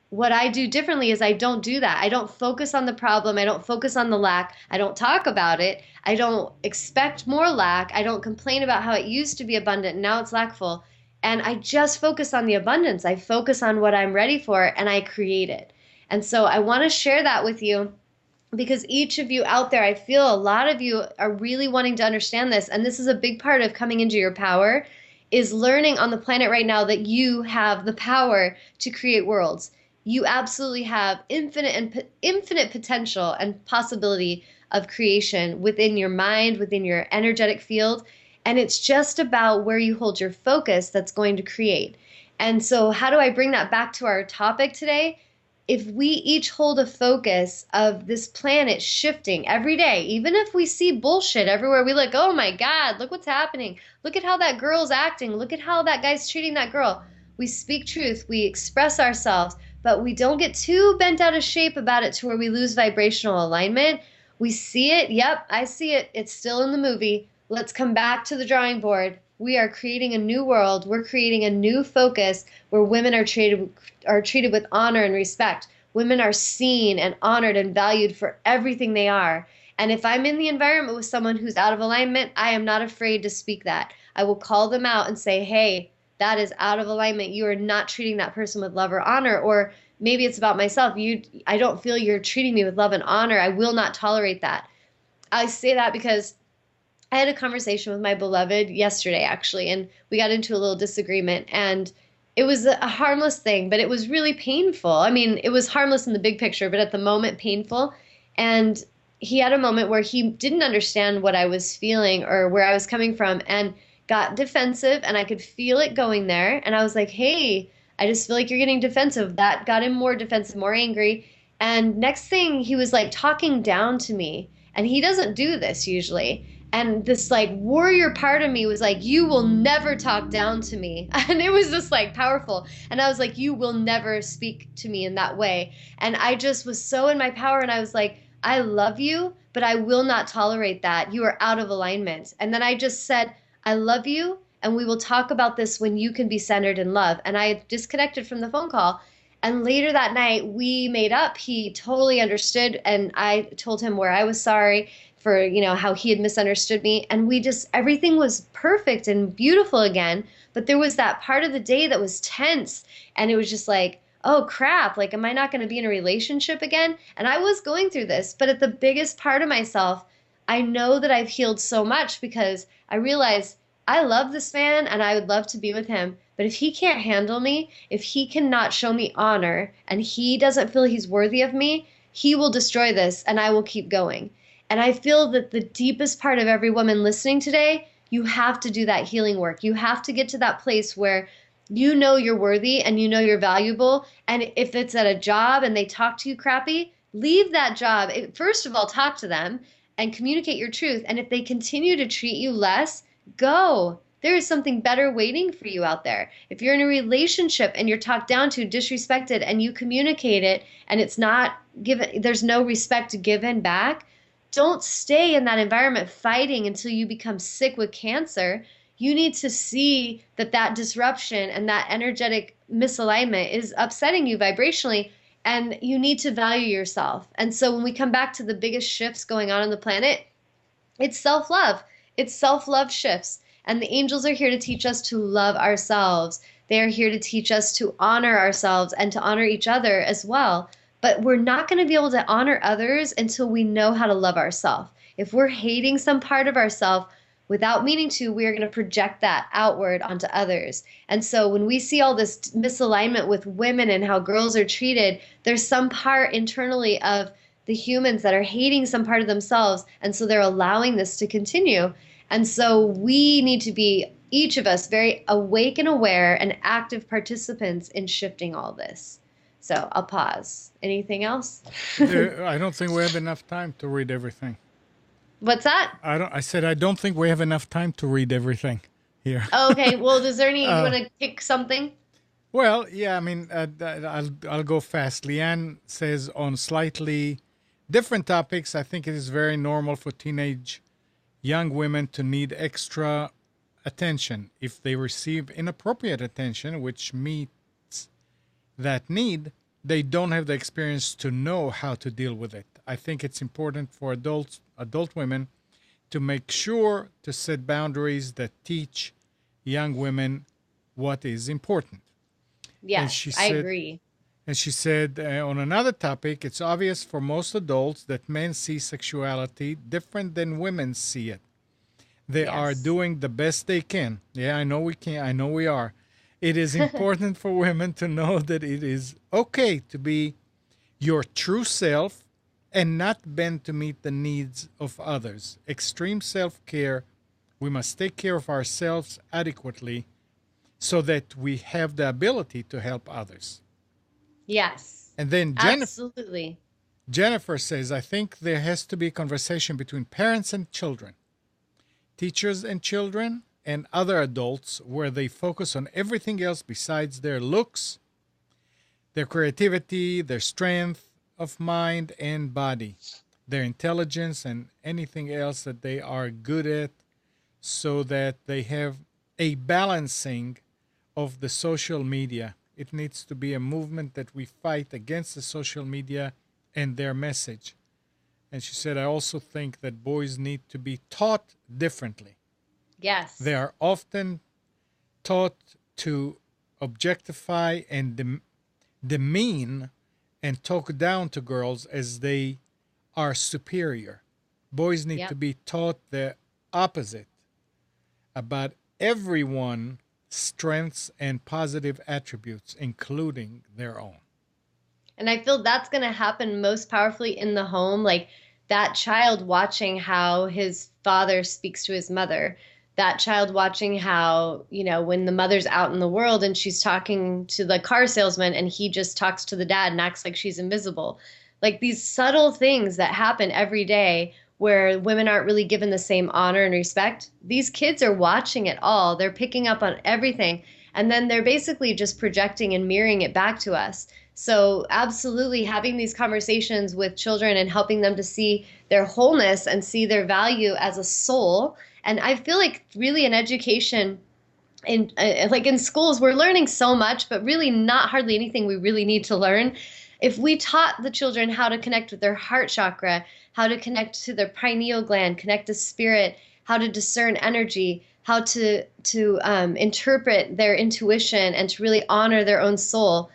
S1: what I do differently is I don't do that. I don't focus on the problem. I don't focus on the lack. I don't talk about it. I don't expect more lack. I don't complain about how it used to be abundant and now it's lackful. And I just focus on the abundance. I focus on what I'm ready for, and I create it. And so I want to share that with you, because each of you out there, I feel a lot of you are really wanting to understand this. And this is a big part of coming into your power, is learning on the planet right now that you have the power to create worlds. You absolutely have infinite potential and possibility of creation within your mind, within your energetic field. And it's just about where you hold your focus that's going to create. And so how do I bring that back to our topic today? If we each hold a focus of this planet shifting every day, even if we see bullshit everywhere we look, oh my God, look what's happening. Look at how that girl's acting. Look at how that guy's treating that girl. We speak truth. We express ourselves, but we don't get too bent out of shape about it to where we lose vibrational alignment. We see it. Yep, I see it. It's still in the movie. Let's come back to the drawing board. We are creating a new world. We're creating a new focus where women are treated with honor and respect. Women are seen and honored and valued for everything they are. And if I'm in the environment with someone who's out of alignment, I am not afraid to speak that. I will call them out and say, hey, that is out of alignment. You are not treating that person with love or honor. Or maybe it's about myself. I don't feel you're treating me with love and honor. I will not tolerate that. I say that because I had a conversation with my beloved yesterday, actually, and we got into a little disagreement. And it was a harmless thing, but it was really painful. I mean, it was harmless in the big picture, but at the moment painful. And he had a moment where he didn't understand what I was feeling or where I was coming from and got defensive, and I could feel it going there. And I was like, hey, I just feel like you're getting defensive. That got him more defensive, more angry. And next thing, he was like talking down to me. And he doesn't do this usually. And this like warrior part of me was like, you will never talk down to me. And it was just like powerful. And I was like, you will never speak to me in that way. And I just was so in my power. And I was like, I love you, but I will not tolerate that. You are out of alignment. And then I just said, I love you. And we will talk about this when you can be centered in love. And I disconnected from the phone call. And later that night, we made up. He totally understood. And I told him where I was sorry for, you know, how he had misunderstood me. And we just, everything was perfect and beautiful again. But there was that part of the day that was tense. And it was just like, oh crap, like, am I not going to be in a relationship again? And I was going through this. But at the biggest part of myself, I know that I've healed so much because I realized I love this man and I would love to be with him. But if he can't handle me, if he cannot show me honor and he doesn't feel he's worthy of me, he will destroy this and I will keep going. And I feel that the deepest part of every woman listening today, you have to do that healing work. You have to get to that place where you know you're worthy and you know you're valuable. And if it's at a job and they talk to you crappy, leave that job. First of all, talk to them and communicate your truth. And if they continue to treat you less, go. There is something better waiting for you out there. If you're in a relationship and you're talked down to, disrespected, and you communicate it and it's not given, there's no respect given back, don't stay in that environment fighting until you become sick with cancer. You need to see that that disruption and that energetic misalignment is upsetting you vibrationally, and you need to value yourself. And so when we come back to the biggest shifts going on the planet, it's self-love. It's self-love shifts. And the angels are here to teach us to love ourselves. They are here to teach us to honor ourselves and to honor each other as well. But we're not going to be able to honor others until we know how to love ourselves. If we're hating some part of ourselves without meaning to, we are going to project that outward onto others. And so when we see all this misalignment with women and how girls are treated, there's some part internally of the humans that are hating some part of themselves. And so they're allowing this to continue. And so we need to be, each of us, very awake and aware and active participants in shifting all this. So I'll pause. Anything else?
S2: I don't think we have enough time to read everything.
S1: What's that?
S2: I said I don't think we have enough time to read everything here.
S1: Okay. Well, is there any? You want to pick something?
S2: Well, yeah. I mean, I'll go fast. Leanne says on slightly different topics. I think it is very normal for teenage young women to need extra attention. If they receive inappropriate attention, which meets that need, they don't have the experience to know how to deal with it. I think it's important for adult women to make sure to set boundaries that teach young women what is important.
S1: Yes, I agree.
S2: And she said on another topic, it's obvious for most adults that men see sexuality different than women see it. They are doing the best they can. Yeah, I know we can. I know we are. It is important for women to know that it is okay to be your true self and not bend to meet the needs of others. Extreme self-care. We must take care of ourselves adequately so that we have the ability to help others.
S1: Yes.
S2: And then Jennifer says, I think there has to be a conversation between parents and children, teachers and children, and other adults where they focus on everything else besides their looks, their creativity, their strength of mind and body, their intelligence, and anything else that they are good at, so that they have a balancing of the social media. It needs to be a movement that we fight against the social media and their message. And she said, I also think that boys need to be taught differently.
S1: Yes.
S2: They are often taught to objectify and demean and talk down to girls as they are superior. Boys need to be taught the opposite, about everyone strengths and positive attributes, including their own.
S1: And I feel that's going to happen most powerfully in the home, like that child watching how his father speaks to his mother, that child watching how, when the mother's out in the world and she's talking to the car salesman and he just talks to the dad and acts like she's invisible. Like these subtle things that happen every day where women aren't really given the same honor and respect. These kids are watching it all. They're picking up on everything. And then they're basically just projecting and mirroring it back to us. So absolutely having these conversations with children and helping them to see their wholeness and see their value as a soul. And I feel like really in education, in schools, we're learning so much, but really not hardly anything we really need to learn. If we taught the children how to connect with their heart chakra, how to connect to their pineal gland, connect to spirit, how to discern energy, how to interpret their intuition and to really honor their own soul,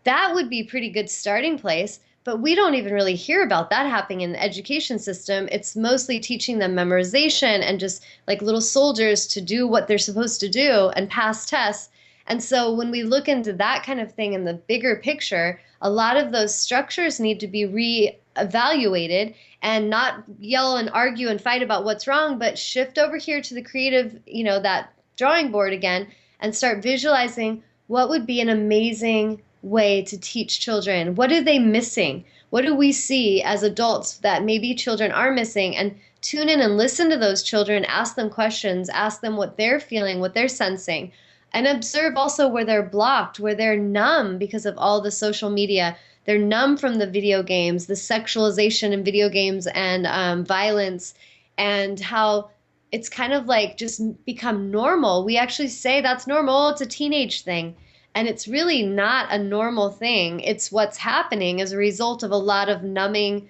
S1: that would be a pretty good starting place. But we don't even really hear about that happening in the education system. It's mostly teaching them memorization and just like little soldiers to do what they're supposed to do and pass tests. And so when we look into that kind of thing in the bigger picture, a lot of those structures need to be reevaluated and not yell and argue and fight about what's wrong, but shift over here to the creative, that drawing board again and start visualizing what would be an amazing way to teach children. What are they missing? What do we see as adults that maybe children are missing? And tune in and listen to those children, ask them questions, ask them what they're feeling, what they're sensing, and observe also where they're blocked, where they're numb because of all the social media. They're numb from the video games, the sexualization in video games and violence, and how it's kind of like just become normal. We actually say that's normal. It's a teenage thing. And it's really not a normal thing. It's what's happening as a result of a lot of numbing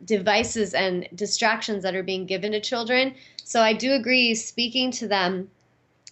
S1: devices and distractions that are being given to children. So I do agree, speaking to them,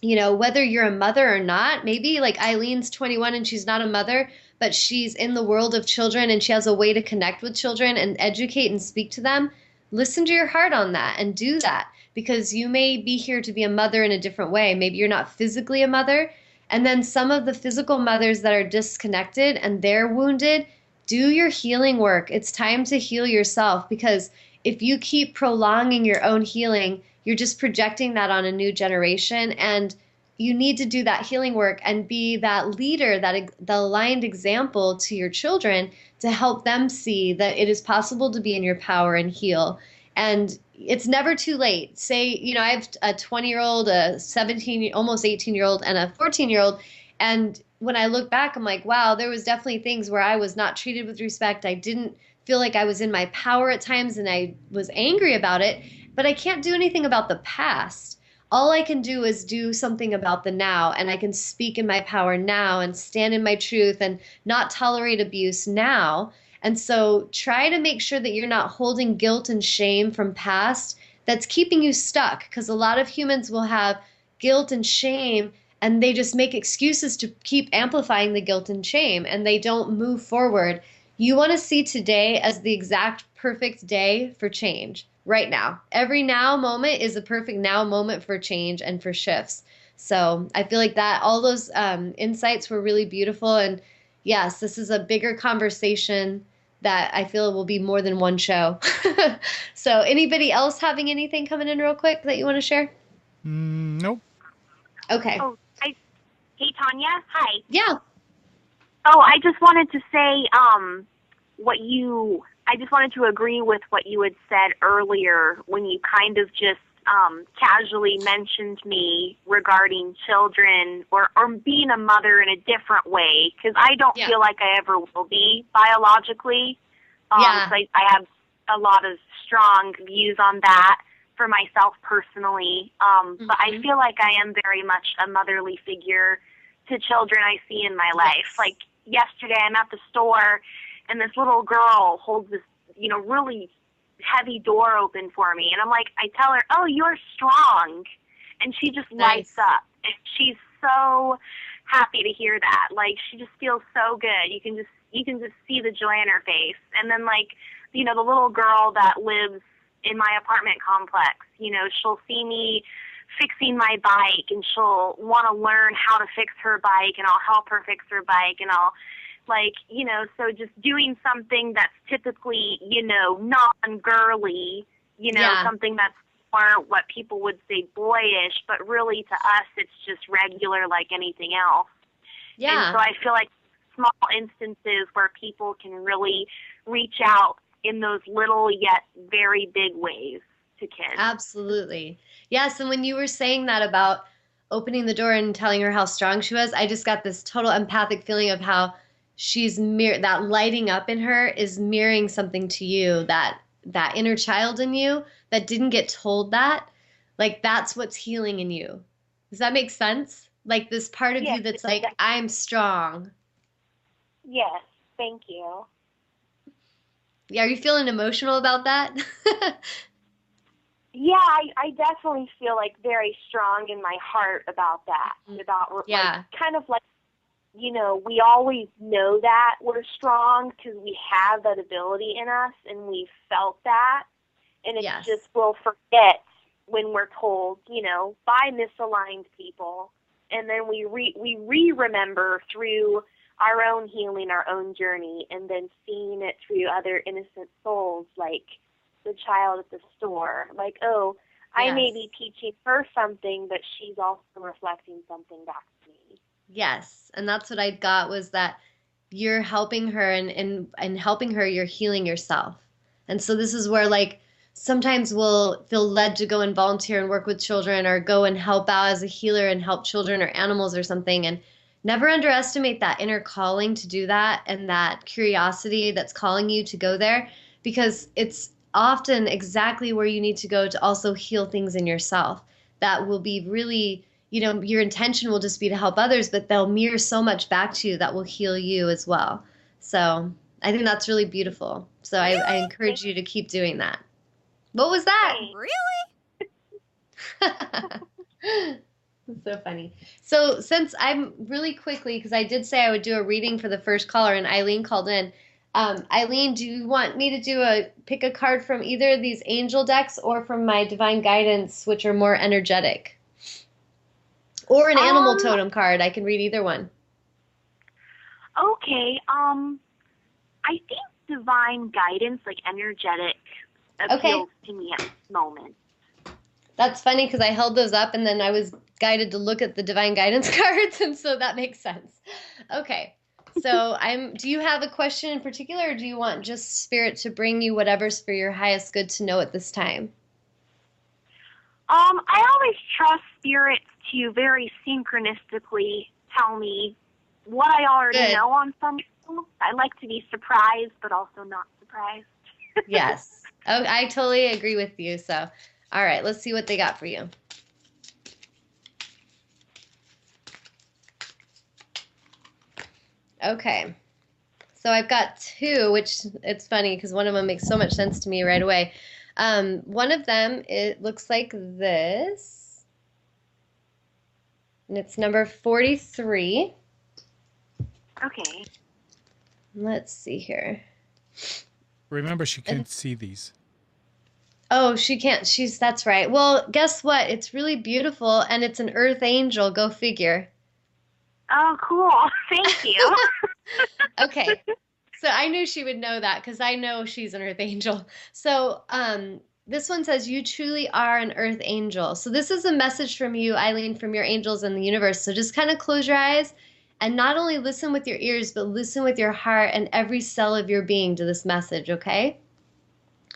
S1: whether you're a mother or not, maybe like Eileen's 21 and she's not a mother, but she's in the world of children and she has a way to connect with children and educate and speak to them. Listen to your heart on that and do that, because you may be here to be a mother in a different way. Maybe you're not physically a mother. And then some of the physical mothers that are disconnected and they're wounded, do your healing work. It's time to heal yourself, because if you keep prolonging your own healing, you're just projecting that on a new generation. And you need to do that healing work and be that leader, the aligned example to your children to help them see that it is possible to be in your power and heal. And it's never too late. Say, I have a 20-year-old, a 17, almost 18-year-old, and a 14-year-old. And when I look back, I'm like, wow, there was definitely things where I was not treated with respect. I didn't feel like I was in my power at times, and I was angry about it. But I can't do anything about the past. All I can do is do something about the now, and I can speak in my power now and stand in my truth and not tolerate abuse now. And so try to make sure that you're not holding guilt and shame from past that's keeping you stuck, because a lot of humans will have guilt and shame and they just make excuses to keep amplifying the guilt and shame, and they don't move forward. You want to see today as the exact perfect day for change right now. Every now moment is a perfect now moment for change and for shifts. So I feel like that all those insights were really beautiful. And yes, this is a bigger conversation that I feel will be more than one show. So anybody else having anything coming in real quick that you want to share?
S2: Nope.
S1: Okay.
S3: Oh, hey, Tawnya. Hi.
S1: Yeah.
S3: Oh, I just wanted to say I just wanted to agree with what you had said earlier when you kind of just casually mentioned me regarding children or being a mother in a different way, because I don't feel like I ever will be biologically. So I have a lot of strong views on that for myself personally. But I feel like I am very much a motherly figure to children I see in my life. Like yesterday, I'm at the store, and this little girl holds this, really heavy door open for me, and I'm like, I tell her, "Oh, you're strong," and she just lights up, and she's so happy to hear that. Like, she just feels so good. You can just see the joy in her face. And then, like, the little girl that lives in my apartment complex, she'll see me fixing my bike, and she'll want to learn how to fix her bike, and I'll help her fix her bike, and I'll, like, you know, so just doing something that's typically, you know, non-girly, you know, something that's more what people would say boyish, but really to us it's just regular like anything else. Yeah. And so I feel like small instances where people can really reach out in those little yet very big ways to kids.
S1: Absolutely. Yes, and when you were saying that about opening the door and telling her how strong she was, I just got this total empathic feeling of how she's that lighting up in her is mirroring something to you, that inner child in you that didn't get told that. Like, that's what's healing in you. Does that make sense? Like this part of you that's like, I'm strong.
S3: Yes, thank you.
S1: Yeah, are you feeling emotional about that?
S3: Yeah, I definitely feel like very strong in my heart about that. About like, kind of like, you know, we always know that we're strong because we have that ability in us and we've felt that. And it's just we'll forget when we're told, you know, by misaligned people. And then we re-remember through our own healing, our own journey, and then seeing it through other innocent souls, like the child at the store. Like, oh, I may be teaching her something, but she's also reflecting something back to me.
S1: Yes, and that's what I got, was that you're helping her, and helping her, you're healing yourself. And so this is where, like, sometimes we'll feel led to go and volunteer and work with children, or go and help out as a healer and help children or animals or something. And never underestimate that inner calling to do that, and that curiosity that's calling you to go there, because it's often exactly where you need to go to also heal things in yourself that will be really, you know, your intention will just be to help others, but they'll mirror so much back to you that will heal you as well. So I think that's really beautiful. So I encourage you to keep doing that. What was that?
S3: Really?
S1: That's so funny. So since I'm really quickly, because I did say I would do a reading for the first caller, and Eileen called in. Eileen, do you want me to pick a card from either of these angel decks or from my divine guidance, which are more energetic? Or an animal totem card? I can read either one.
S3: Okay. I think divine guidance, like energetic, appeals to me at this moment.
S1: That's funny because I held those up and then I was guided to look at the divine guidance cards, and so that makes sense. Okay. So do you have a question in particular, or do you want just spirit to bring you whatever's for your highest good to know at this time?
S3: I always trust spirit to very synchronistically tell me what I already know on some level. I like to be surprised, but also not surprised.
S1: Yes. Oh, I totally agree with you. So, all right, let's see what they got for you. Okay. So I've got two, which it's funny because one of them makes so much sense to me right away. One of them, it looks like this, and it's number 43.
S3: Okay.
S1: Let's see here.
S2: Remember, she can't see these.
S1: Oh, she can't. That's right. Well, guess what? It's really beautiful, and it's an earth angel. Go figure.
S3: Oh, cool. Thank you.
S1: Okay. So I knew she would know that because I know she's an earth angel. So this one says, you truly are an earth angel. So this is a message from you, Eileen, from your angels in the universe. So just kind of close your eyes and not only listen with your ears, but listen with your heart and every cell of your being to this message, okay?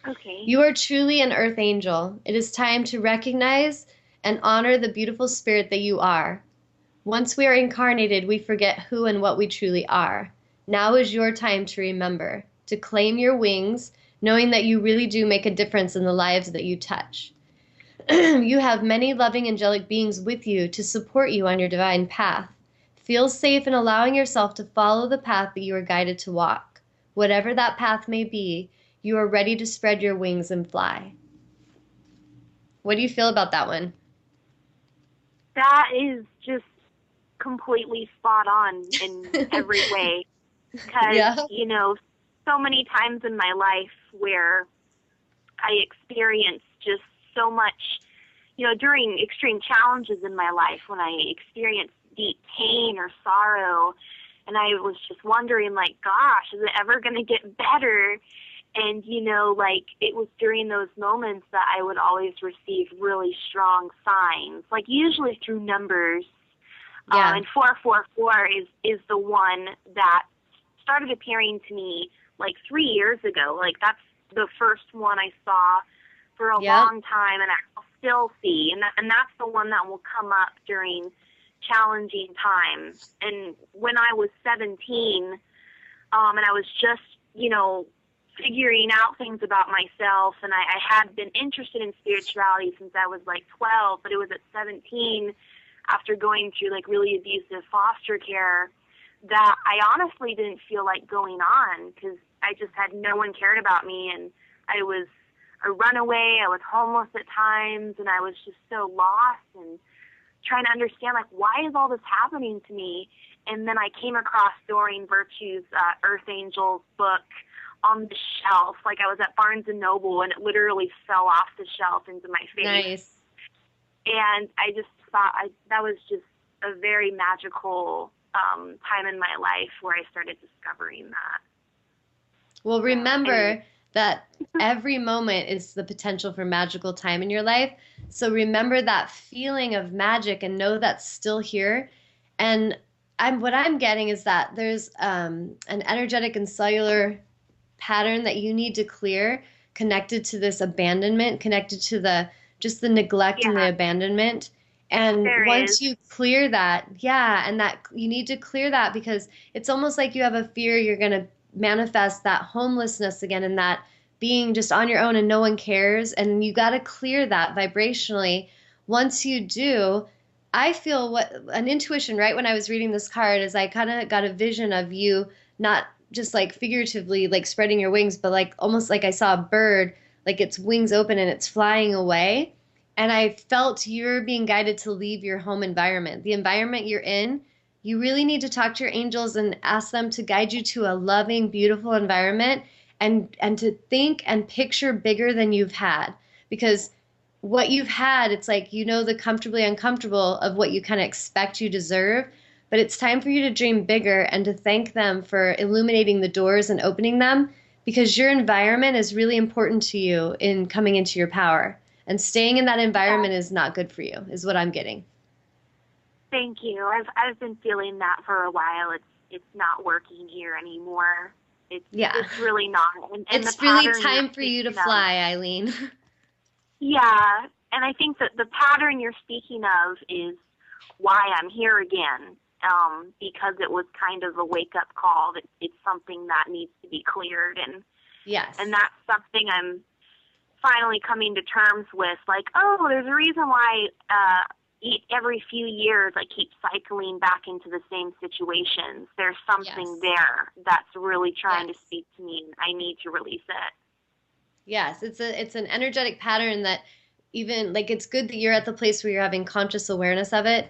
S3: Okay.
S1: You are truly an earth angel. It is time to recognize and honor the beautiful spirit that you are. Once we are incarnated, we forget who and what we truly are. Now is your time to remember, to claim your wings, knowing that you really do make a difference in the lives that you touch. You have many loving angelic beings with you to support you on your divine path. Feel safe in allowing yourself to follow the path that you are guided to walk. Whatever that path may be, you are ready to spread your wings and fly. What do you feel about that one?
S3: That is just completely spot on in every way. Because, you know, so many times in my life where I experienced just so much, during extreme challenges in my life, when I experienced deep pain or sorrow, and I was just wondering, like, gosh, is it ever going to get better? And, it was during those moments that I would always receive really strong signs, like usually through numbers.
S1: Yeah.
S3: And 444 is the one that started appearing to me like 3 years ago. Like, that's the first one I saw for a long time, and I still see. And that's the one that will come up during challenging times. And when I was 17, and I was just, figuring out things about myself, and I had been interested in spirituality since I was like 12, but it was at 17, after going through like really abusive foster care, that I honestly didn't feel like going on, because I just had no one cared about me, and I was a runaway, I was homeless at times, and I was just so lost and trying to understand, like, why is all this happening to me? And then I came across Doreen Virtue's Earth Angels book on the shelf. Like, I was at Barnes & Noble, and it literally fell off the shelf into my face.
S1: Nice.
S3: And I just thought that was just a very magical time in my life where I started discovering that.
S1: Well, remember that every moment is the potential for magical time in your life. So remember that feeling of magic and know that's still here. And what I'm getting is that there's an energetic and cellular pattern that you need to clear, connected to this abandonment, connected to the neglect and the abandonment. And once you clear that, and that you need to clear that, because it's almost like you have a fear you're going to manifest that homelessness again, and that being just on your own and no one cares. And you got to clear that vibrationally. Once you do, I feel an intuition right when I was reading this card is I kind of got a vision of you, not just like figuratively like spreading your wings, but like almost like I saw a bird, like its wings open and it's flying away. And I felt you're being guided to leave your home environment, the environment you're in. You really need to talk to your angels and ask them to guide you to a loving, beautiful environment, and to think and picture bigger than you've had. Because what you've had, it's like, the comfortably uncomfortable of what you kind of expect you deserve. But it's time for you to dream bigger and to thank them for illuminating the doors and opening them, because your environment is really important to you in coming into your power. And staying in that environment is not good for you, is what I'm getting.
S3: Thank you. I've been feeling that for a while. It's not working here anymore. It's really not. And
S1: it's really time for you to fly, Eileen.
S3: Yeah, and I think that the pattern you're speaking of is why I'm here again, because it was kind of a wake-up call that it's something that needs to be cleared. And that's something I'm finally coming to terms with, like, there's a reason why every few years I keep cycling back into the same situations. There's something there that's really trying to speak to me, and I need to release it.
S1: Yes, it's an energetic pattern that even, like, it's good that you're at the place where you're having conscious awareness of it,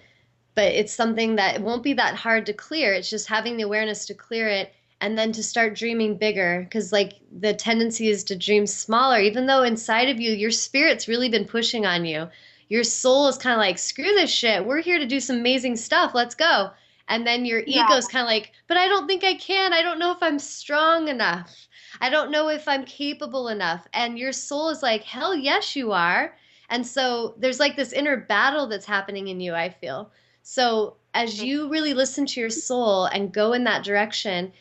S1: but it's something that it won't be that hard to clear. It's just having the awareness to clear it, and then to start dreaming bigger, because, like, the tendency is to dream smaller, even though inside of you, your spirit's really been pushing on you. Your soul is kind of like, screw this shit. We're here to do some amazing stuff. Let's go. And then your ego's kind of like, but I don't think I can. I don't know if I'm strong enough. I don't know if I'm capable enough. And your soul is like, hell yes, you are. And so there's like this inner battle that's happening in you, I feel. So as you really listen to your soul and go in that direction,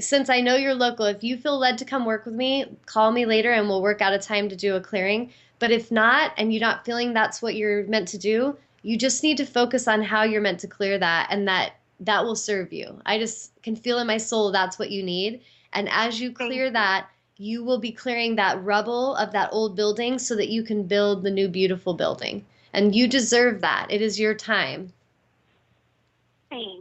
S1: since I know you're local, if you feel led to come work with me, call me later and we'll work out a time to do a clearing. But if not, and you're not feeling that's what you're meant to do, you just need to focus on how you're meant to clear that, and that will serve you. I just can feel in my soul that's what you need. And as you clear that, you will be clearing that rubble of that old building so that you can build the new beautiful building. And you deserve that. It is your time.
S3: Thanks.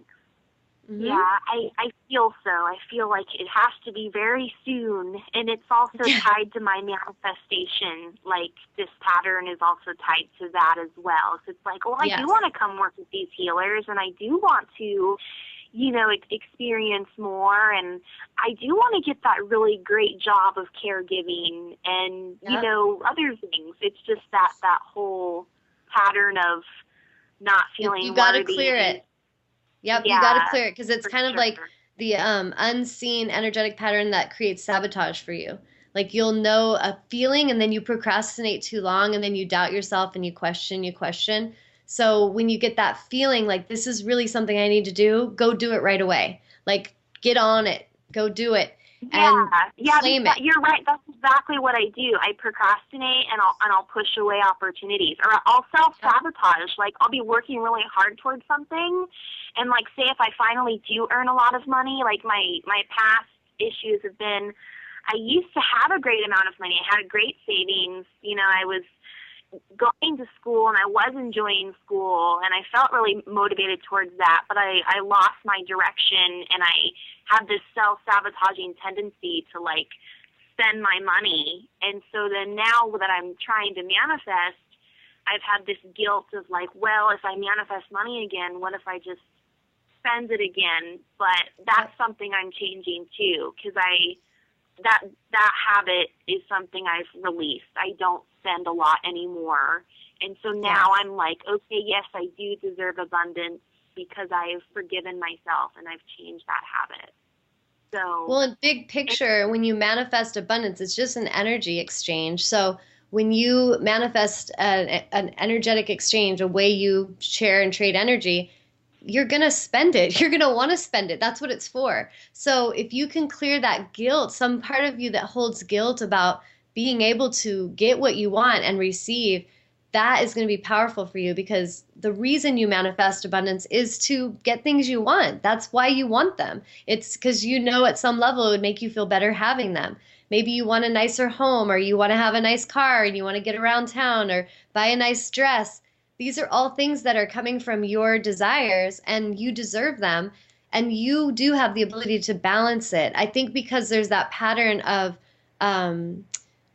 S3: Mm-hmm. Yeah, I feel so. I feel like it has to be very soon. And it's also tied to my manifestation. Like, this pattern is also tied to that as well. So it's like, well, I do want to come work with these healers, and I do want to, experience more. And I do want to get that really great job of caregiving and, other things. It's just that whole pattern of not feeling
S1: You got to
S3: worthy.
S1: clear it. Yep,
S3: Yeah,
S1: you got to clear it because it's kind of
S3: sure.
S1: like the unseen energetic pattern that creates sabotage for you. Like you'll know a feeling and then you procrastinate too long and then you doubt yourself and you question. So when you get that feeling like this is really something I need to do, go do it right away. Like get on it, go do it. And claim it.
S3: You're right. That's exactly what I do. I procrastinate and I'll push away opportunities, or I'll self-sabotage. Like I'll be working really hard towards something, and like say if I finally do earn a lot of money, like my past issues have been, I used to have a great amount of money. I had a great savings. You know, I was going to school and I was enjoying school and I felt really motivated towards that, but I lost my direction and I had this self-sabotaging tendency to like spend my money. And so then now that I'm trying to manifest, I've had this guilt of like, well, if I manifest money again, what if I just spend it again? But that's something I'm changing too, because that habit is something I've released. I don't spend a lot anymore. And so now I'm like, okay, yes, I do deserve abundance because I've forgiven myself and I've changed that habit. So,
S1: well, in big picture, when you manifest abundance, it's just an energy exchange. So when you manifest an energetic exchange, a way you share and trade energy, you're going to spend it. You're going to want to spend it. That's what it's for. So if you can clear that guilt, some part of you that holds guilt about being able to get what you want and receive, that is going to be powerful for you, because the reason you manifest abundance is to get things you want. That's why you want them. It's because you know at some level it would make you feel better having them. Maybe you want a nicer home, or you want to have a nice car and you want to get around town or buy a nice dress. These are all things that are coming from your desires and you deserve them. And you do have the ability to balance it. I think because there's that pattern of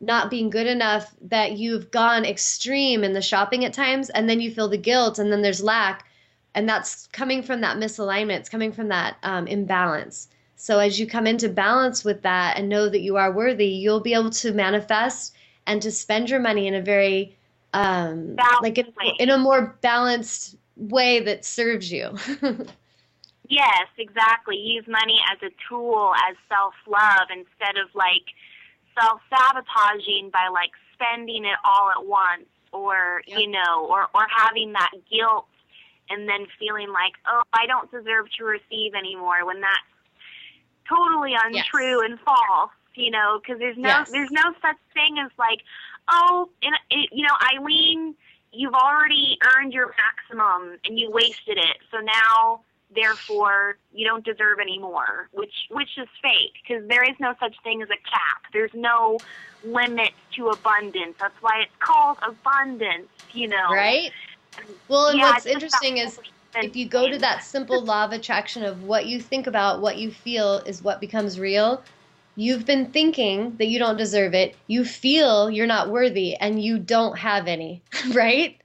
S1: not being good enough that you've gone extreme in the shopping at times, and then you feel the guilt and then there's lack. And that's coming from that misalignment. It's coming from that imbalance. So as you come into balance with that and know that you are worthy, you'll be able to manifest and to spend your money in a very like in a more balanced way that serves you.
S3: Yes, exactly. Use money as a tool, as self-love, instead of like self-sabotaging by like spending it all at once, or you know, or having that guilt and then feeling like, oh, I don't deserve to receive anymore, when that's totally untrue and false, you know, because there's no such thing as like, oh, you know, Eileen, you've already earned your maximum and you wasted it, so now, therefore, you don't deserve any more, which is fake, because there is no such thing as a cap. There's no limit to abundance. That's why it's called abundance, you know.
S1: Right? Well, and what's interesting is if you go to that simple law of attraction of what you think about, what you feel is what becomes real. You've been thinking that you don't deserve it. You feel you're not worthy, and you don't have any, right?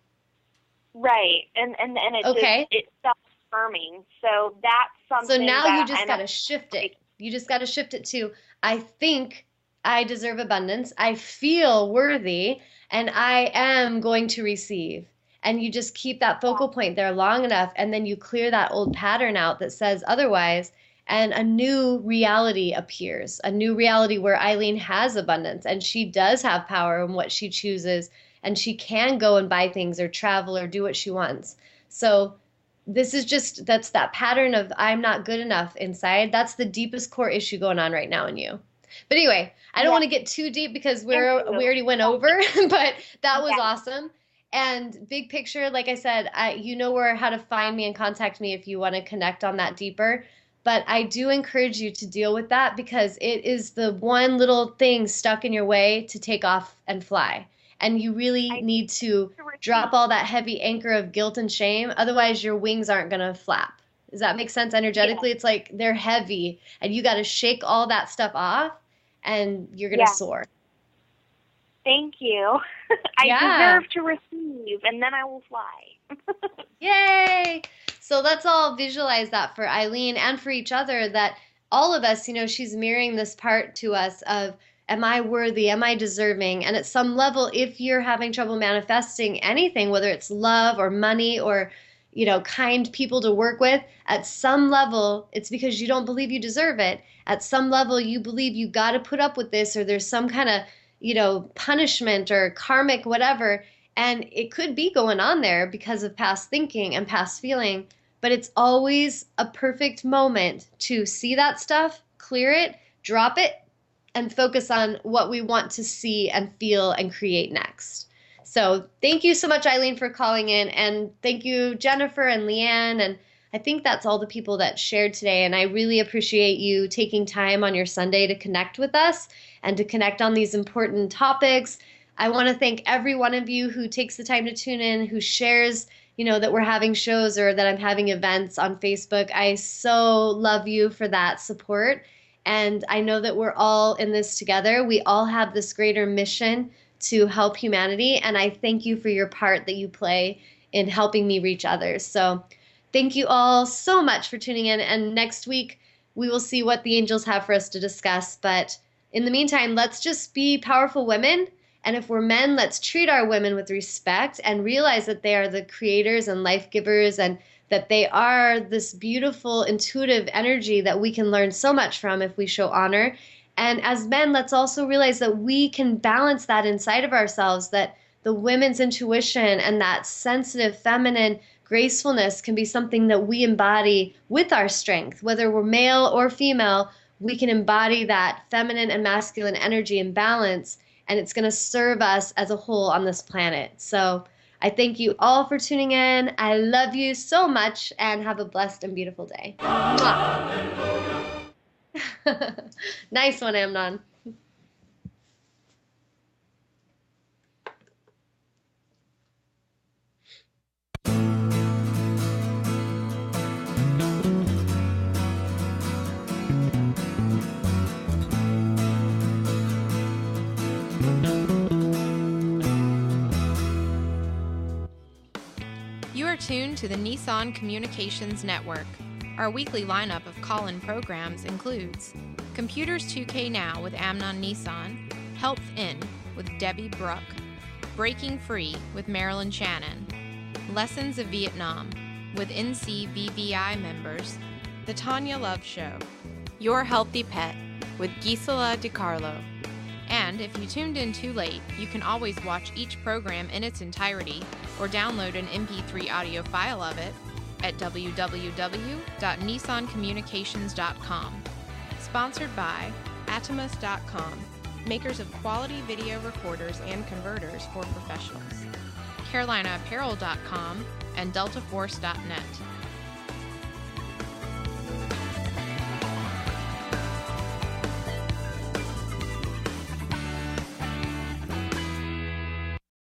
S3: Right, and it's self-affirming. So that's something.
S1: So now you just got to shift it. You just got to shift it to, I think I deserve abundance. I feel worthy, and I am going to receive. And you just keep that focal point there long enough, and then you clear that old pattern out that says otherwise. And a new reality appears, a new reality where Eileen has abundance and she does have power in what she chooses, and she can go and buy things or travel or do what she wants. So this is just, that's that pattern of I'm not good enough inside. That's the deepest core issue going on right now in you. But anyway, I don't want to get too deep because we already went over, but that was awesome. And big picture, like I said, you know how to find me and contact me if you want to connect on that deeper. But I do encourage you to deal with that, because it is the one little thing stuck in your way to take off and fly. And you really need to drop all that heavy anchor of guilt and shame. Otherwise, your wings aren't going to flap. Does that make sense energetically? Yeah. It's like they're heavy, and you got to shake all that stuff off, and you're going to soar.
S3: Thank you. I deserve to receive, and then I will fly.
S1: Yay! So let's all visualize that for Eileen and for each other, that all of us, you know, she's mirroring this part to us of Am I worthy? Am I deserving? And at some level, if you're having trouble manifesting anything, whether it's love or money or, kind people to work with, at some level, it's because you don't believe you deserve it. At some level, you believe you got to put up with this, or there's some kind of, punishment or karmic whatever. And it could be going on there because of past thinking and past feeling. But it's always a perfect moment to see that stuff, clear it, drop it, and focus on what we want to see and feel and create next. So thank you so much, Eileen, for calling in. And thank you, Jennifer and Leanne. And I think that's all the people that shared today. And I really appreciate you taking time on your Sunday to connect with us and to connect on these important topics. I want to thank every one of you who takes the time to tune in, who shares, that we're having shows or that I'm having events on Facebook. I so love you for that support. And I know that we're all in this together. We all have this greater mission to help humanity. And I thank you for your part that you play in helping me reach others. So thank you all so much for tuning in. And next week, we will see what the angels have for us to discuss. But in the meantime, let's just be powerful women. And if we're men, let's treat our women with respect and realize that they are the creators and life givers, and that they are this beautiful, intuitive energy that we can learn so much from if we show honor. And as men, let's also realize that we can balance that inside of ourselves, that the women's intuition and that sensitive, feminine gracefulness can be something that we embody with our strength. Whether we're male or female, we can embody that feminine and masculine energy in balance, and it's going to serve us as a whole on this planet. So I thank you all for tuning in. I love you so much, and have a blessed and beautiful day. Nice one, Amnon.
S4: You are tuned to the Nissan Communications Network. Our weekly lineup of call-in programs includes Computers 2K Now with Amnon Nissan, Health In with Debbie Bruck, Breaking Free with Marilyn Shannon, Lessons of Vietnam with NCBVI members, The Tawnya Love Show, Your Healthy Pet with Gisela DiCarlo. And if you tuned in too late, you can always watch each program in its entirety or download an MP3 audio file of it at www.nissancommunications.com. Sponsored by Atomus.com, makers of quality video recorders and converters for professionals, CarolinaApparel.com, and DeltaForce.net.